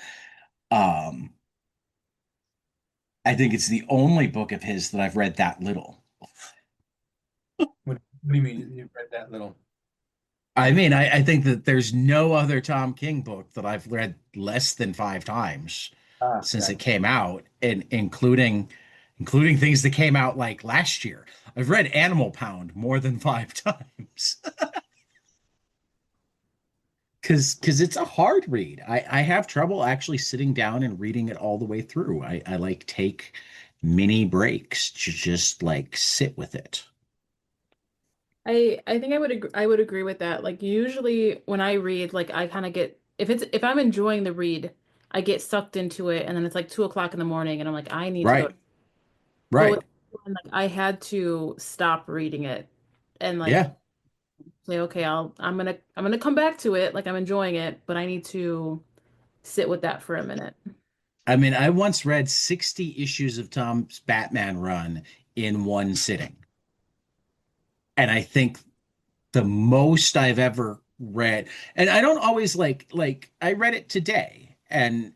Um, I think it's the only book of his that I've read that little. What do you mean you've read that little? I mean, I think that there's no other Tom King book that I've read less than 5 times Ah, since it gotcha. came out, and including things that came out like last year. I've read Animal Pound more than 5 times. Because it's a hard read. I have trouble actually sitting down and reading it all the way through. I like take mini breaks to just like sit with it. I think I would agree with that. Like usually when I read, like I kind of get if I'm enjoying the read, I get sucked into it, and then it's like 2 o'clock in the morning, and I'm like I need to go. Right. But with Right. like I had to stop reading it and like Yeah. say, okay, I'm gonna come back to it. Like I'm enjoying it, but I need to sit with that for a minute. I mean, I once read 60 issues of Tom's Batman run in one sitting. And I think the most I've ever read, and I don't always like I read it today and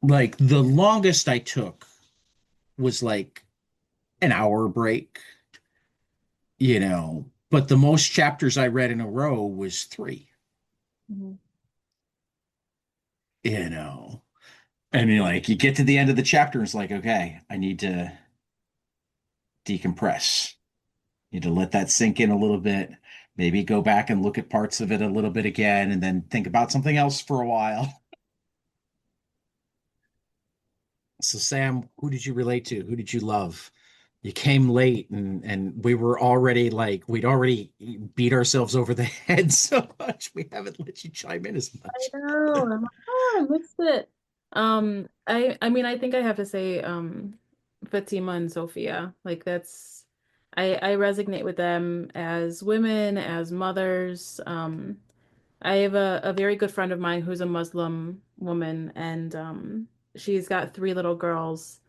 like the longest I took was like an hour break, but the most chapters I read in a row was three, Mhm. you know. I mean, like you get to the end of the chapter, it's like, okay, I need to decompress. Need to let that sink in a little bit. Maybe go back and look at parts of it a little bit again, and then think about something else for a while. So, Sam, who did you relate to? Who did you love? You came late, and we were already like we'd already beat ourselves over the head so much. We haven't let you chime in as I much. know. I'm like, oh, I missed it. I mean, I think I have to say, Fatima and Sophia. Like that's, I resonate with them as women, as mothers. I have a very good friend of mine who's a Muslim woman, and she's got three little girls,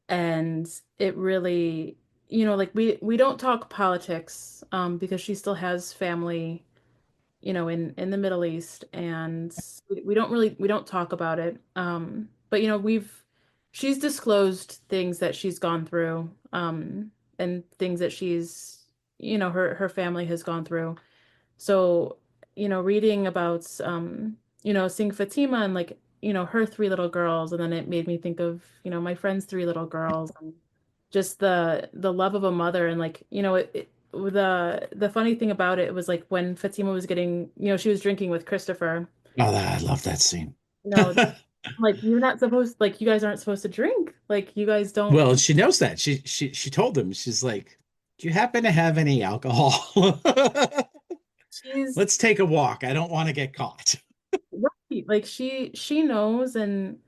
and it really, like we don't talk politics, because she still has family in the Middle East, and we don't talk about it. But she's disclosed things that she's gone through, and things that her family has gone through. So, reading about seeing Fatima and like, her three little girls, and then it made me think of, my friend's three little girls, and just the love of a mother. And like, the funny thing about it was like when Fatima was getting, she was drinking with Christopher, Oh, I love that scene. you know, like you're not supposed like you guys aren't supposed to drink. Like you guys don't. Well, she knows that. She told him, she's like, "Do you happen to have any alcohol? She's Let's take a walk. I don't want to get caught." right. Like she knows, and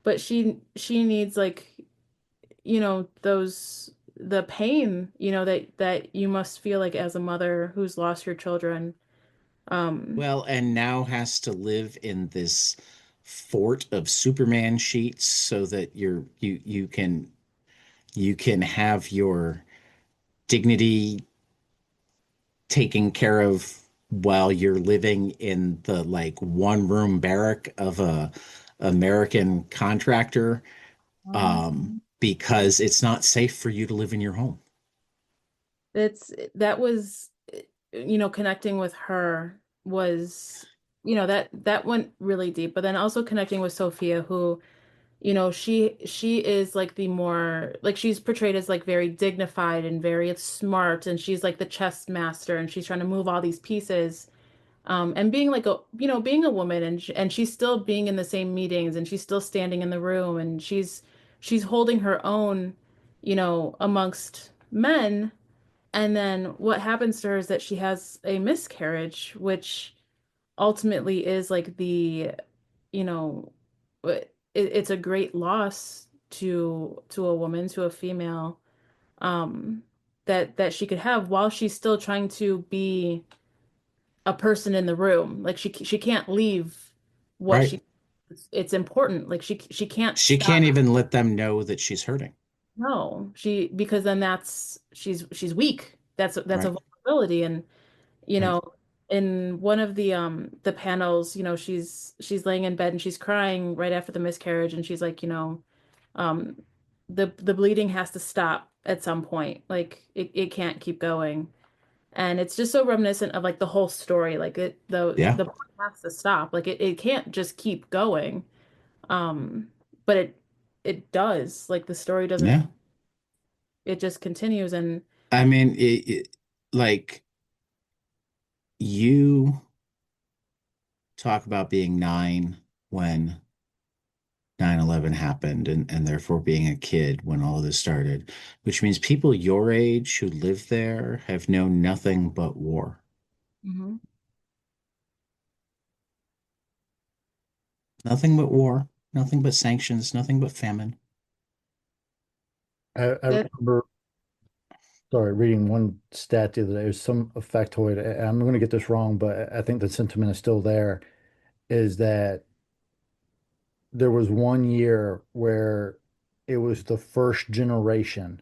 but she needs like, those the pain, that you must feel like as a mother who's lost your children. Um, Well, and now has to live in this fort of Superman sheets so that you can have your dignity taken care of while you're living in the like one room barrack of a American contractor, because it's not safe for you to live in your home. that was, connecting with her was, that went really deep. But then also connecting with Sophia, who, she is like the more like she's portrayed as like very dignified and very smart, and she's like the chess master, and she's trying to move all these pieces. And being like being a woman, and she's still being in the same meetings, and she's still standing in the room, and she's holding her own, amongst men. And then what happens to her is that she has a miscarriage, which ultimately is like you know, it's a great loss to a woman, to a female, um, that she could have while she's still trying to be a person in the room. Like she can't leave what Right. she it's important. Like she can't She can't stop. even let them know that she's hurting. No, because then she's weak. That's a Right. vulnerability. And you Right. know, in one of the panels, she's laying in bed and she's crying right after the miscarriage, and she's like, um the bleeding has to stop at some point. Like it can't keep going. And it's just so reminiscent of like the whole story. Like Yeah. the part has to stop. Like it can't just keep going. Um, but it does. Like the story doesn't, Yeah. it just continues. And I mean, like you talk about being 9 when 9/11 happened and therefore being a kid when all of this started, which means people your age who live there have known nothing but war. Mhm. Nothing but war, nothing but sanctions, nothing but famine. I That, remember, sorry, reading one stat the other day. There's some factoid. I'm going to get this wrong, but I think the sentiment is still there. Is that there was one year where it was the first generation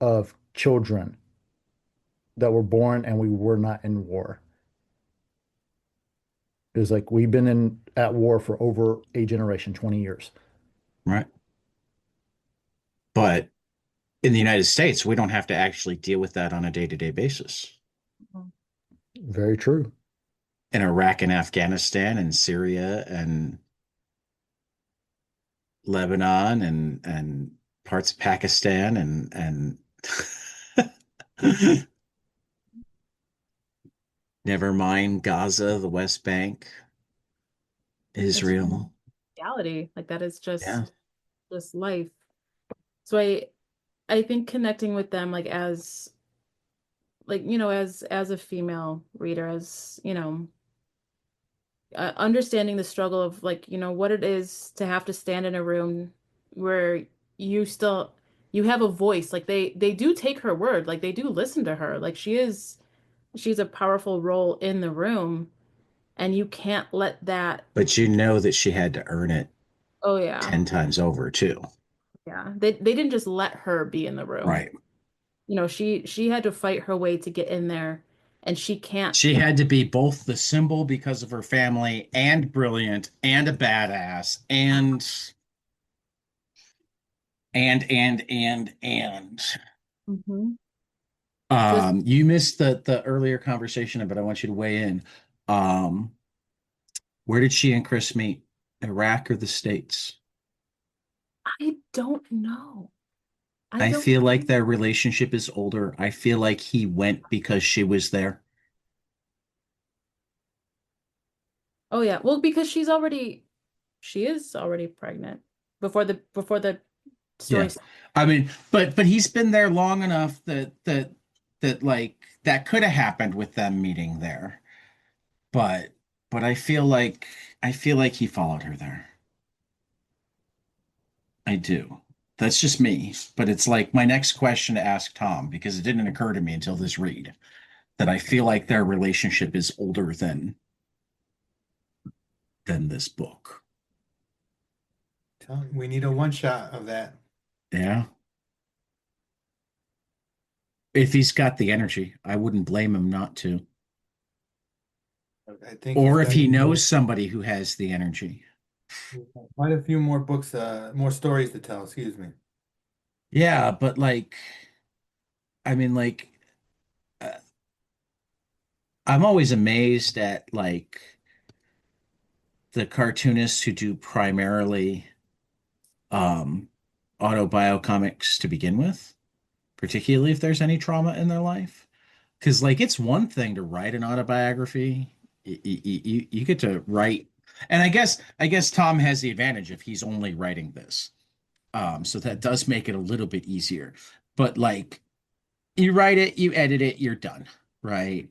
of children that were born and we were not in war. It was like we've been in at war for over a generation, 20 years. Right. But in the United States, we don't have to actually deal with that on a day-to-day basis. Very true. In Iraq and Afghanistan and Syria and Lebanon and parts of Pakistan and never mind Gaza, the West Bank, it's Israel. reality. Like that is Yeah. just life. So I think connecting with them like as like, as a female reader, as, understanding the struggle of like, what it is to have to stand in a room where you still you have a voice. Like they do take her word, like they do listen to her. Like she's a powerful role in the room, and you can't let that. But you know that she had to earn it Oh yeah. 10 times over too. Yeah. They didn't just let her be in the room. Right. She had to fight her way to get in there, and she can't. She had to be both the symbol because of her family and brilliant and a badass and Mhm. Just you missed the earlier conversation, but I want you to weigh in. Um, where did she and Chris meet? Iraq or the States? I don't know. I I don't. feel like their relationship is older. I feel like he went because she was there. Oh yeah. Well, because she is already pregnant before the story Yeah. starts. I mean, but he's been there long enough that like that could have happened with them meeting there. But but I feel like he followed her there. I do. That's just me. But it's like my next question to ask Tom, because it didn't occur to me until this read, that I feel like their relationship is older than this book. We need a one shot of that. Yeah. If he's got the energy, I wouldn't blame him not to. I think he's Or if got he knows somebody who has the energy. quite a few more books, more stories to tell, excuse me. Yeah, but like, I mean, like, uh, I'm always amazed at like the cartoonists who do primarily um autobiocomics to begin with, particularly if there's any trauma in their life. Because like it's one thing to write an autobiography. You get to write, and I guess Tom has the advantage if he's only writing this. So that does make it a little bit easier. But like you write it, you edit it, you're done, right?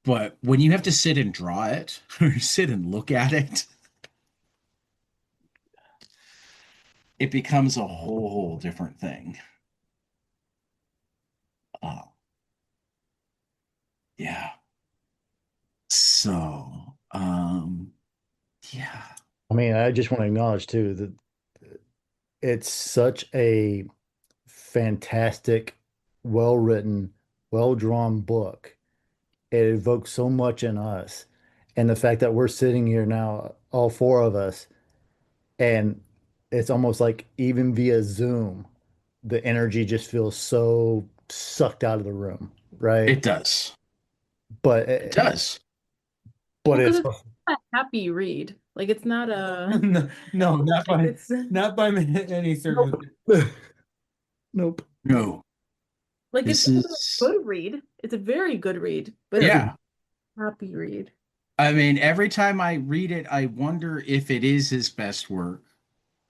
But when you have to sit and draw it or sit and look at it, it becomes a whole different thing. Uh, yeah. So, yeah. I mean, I just want to acknowledge too that it's such a fantastic, well-written, well-drawn book. It evokes so much in us. And the fact that we're sitting here now, all four of us, and it's almost like even via Zoom, the energy just feels so sucked out of the room, right? It does. But It does. but Well, because it's it's not a happy read. Like it's not a No, no, not like by it's not by any circumstance. nope. No, like it's this a is, good read. It's a very good read, but it's yeah. a happy read. I mean, every time I read it, I wonder if it is his best work.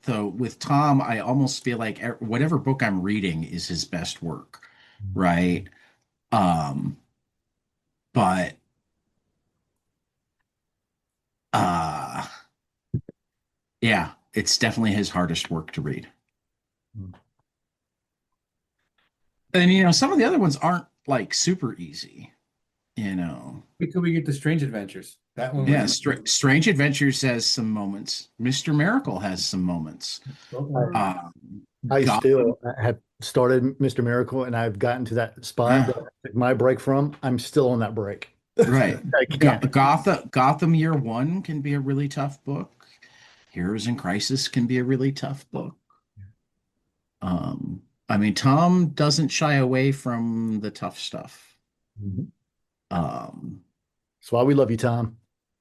Though with Tom, I almost feel like whatever book I'm reading is his best work, right? Um, but uh yeah, it's definitely his hardest work to read. And some of the other ones aren't like super easy, you know. Could we get the Strange Adventures? That one Yeah, was Strange Adventures has some moments. Mr. Miracle has some moments. my. I Gotham, still have started Mr. Miracle and I've gotten to that spot that uh, I took my break from. I'm still on that break. right. I can't. Gotham Year One can be a really tough book. Heroes in Crisis can be a really tough book. I mean, Tom doesn't shy away from the tough stuff. Mhm. Um, That's why we love you, Tom.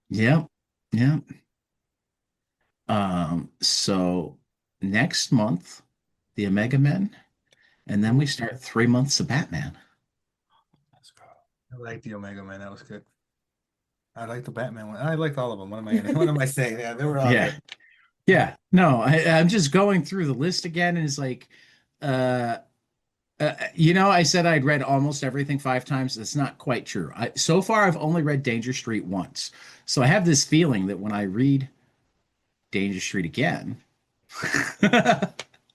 yeah, yeah. So next month, the Omega Men, and then we start 3 months of Batman. Let's go. I like the Omega Man. That was good. I like the Batman one. I liked all of them. What am I saying? Yeah, they were all Yeah, good. yeah. No, I'm just going through the list again, and it's like, uh, I said I'd read almost everything 5 times. That's not quite true. So far, I've only read Danger Street once. So I have this feeling that when I read Danger Street again,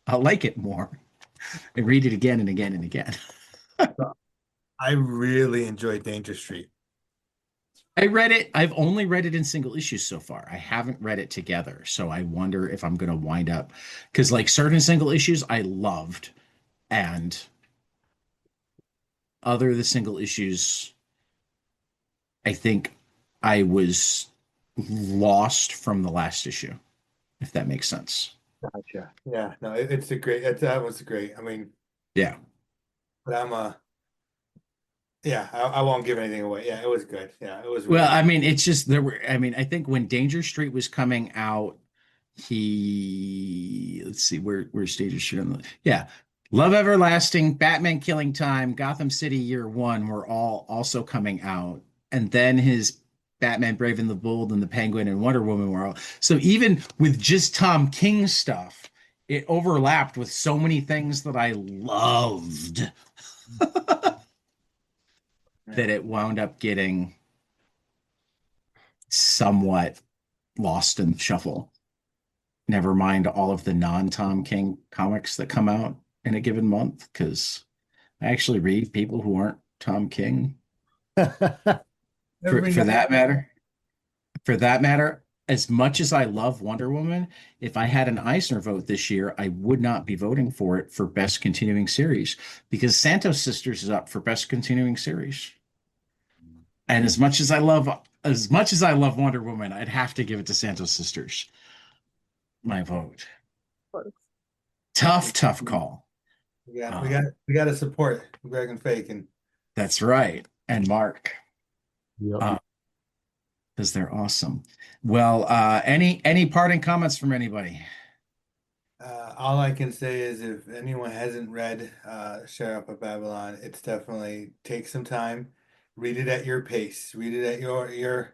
I'll like it more and read it again and again and again. I really enjoyed Danger Street. I read it. I've only read it in single issues so far. I haven't read it together. So I wonder if I'm going to wind up because, like, certain single issues I loved, and other the single issues, I think I was lost from the last issue, if that makes sense. Gotcha. Yeah, no, it's a great. That was great. I mean, Yeah. but yeah, I won't give anything away. Yeah, it was good. Yeah, it was Well, really. I mean, it's just I mean, I think when Danger Street was coming out, let's see, where's Danger Street on the, yeah. Love Everlasting, Batman Killing Time, Gotham City Year One were all also coming out. And then his Batman Brave and the Bold and the Penguin and Wonder Woman were all. So even with just Tom King stuff, it overlapped with so many things that I loved that Yeah. it wound up getting somewhat lost in the shuffle. Never mind all of the non-Tom King comics that come out in a given month, because I actually read people who aren't Tom King for Everybody for got. that matter. For that matter, as much as I love Wonder Woman, if I had an Eisner vote this year, I would not be voting for it for Best Continuing Series because Santos Sisters is up for Best Continuing Series. And as much as I love Wonder Woman, I'd have to give it to Santos Sisters. My vote. Tough, tough call. Yeah, Um, we got to support Greg and Fake, and that's right. And Mark, Yep. because they're awesome. Well, any parting comments from anybody? all I can say is if anyone hasn't read Sheriff of Babylon, it's definitely take some time, read it at your pace, read it at your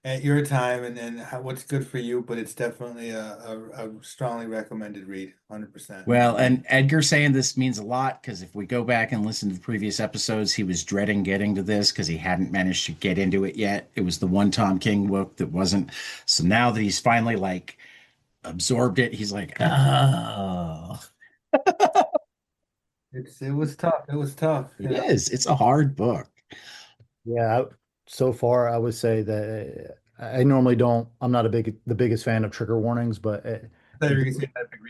at your time and what's good for you, but it's definitely a strongly recommended read, 100%. Well, and Edgar saying this means a lot because if we go back and listen to the previous episodes, he was dreading getting to this because he hadn't managed to get into it yet. It was the one Tom King book that wasn't. So now that he's finally like absorbed it, he's like, oh, It was tough. It was tough. it is. It's a hard book. Yeah, so far I would say that I normally don't. I'm not the biggest fan of trigger warnings, but I thought you were gonna say that big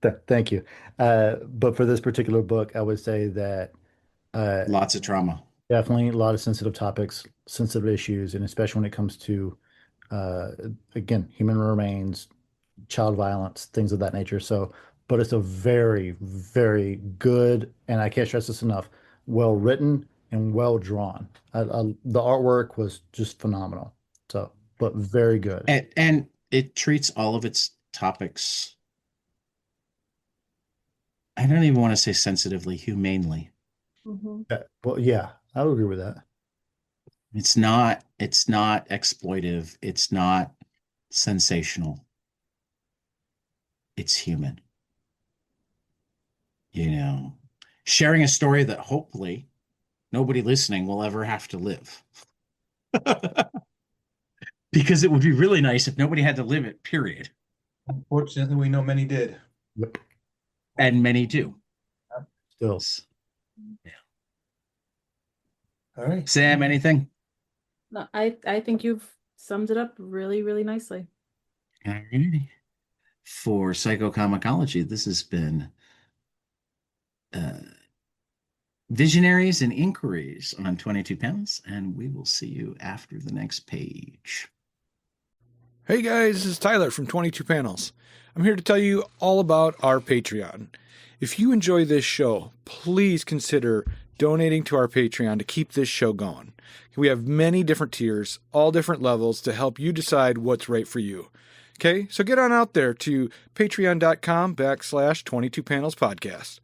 reader. thank you. But for this particular book, I would say that uh, Lots of trauma. definitely a lot of sensitive topics, sensitive issues, and especially when it comes to uh, again, human remains, child violence, things of that nature. So, but it's a very, very good, and I can't stress this enough, well written and well drawn. The artwork was just phenomenal. So, but very good. And it treats all of its topics, I don't even want to say sensitively, humanely. Mhm. Well, yeah, I would agree with that. It's not exploitive. It's not sensational. It's human. You know, sharing a story that hopefully nobody listening will ever have to live. Because it would be really nice if nobody had to live it, period. Unfortunately, we know many did. Yep. And many do. Still, All right. Sam, anything? No, I think you've summed it up really, really nicely. Alrighty. For Psychocomicology, this has been uh, Visionaries and Inquiries on 22 Panels, and we will see you after the next page. Hey guys, this is Tyler from 22 Panels. I'm here to tell you all about our Patreon. If you enjoy this show, please consider donating to our Patreon to keep this show going. We have many different tiers, all different levels to help you decide what's right for you. Okay, so get on out there to patreon.com/22 Panels Podcast.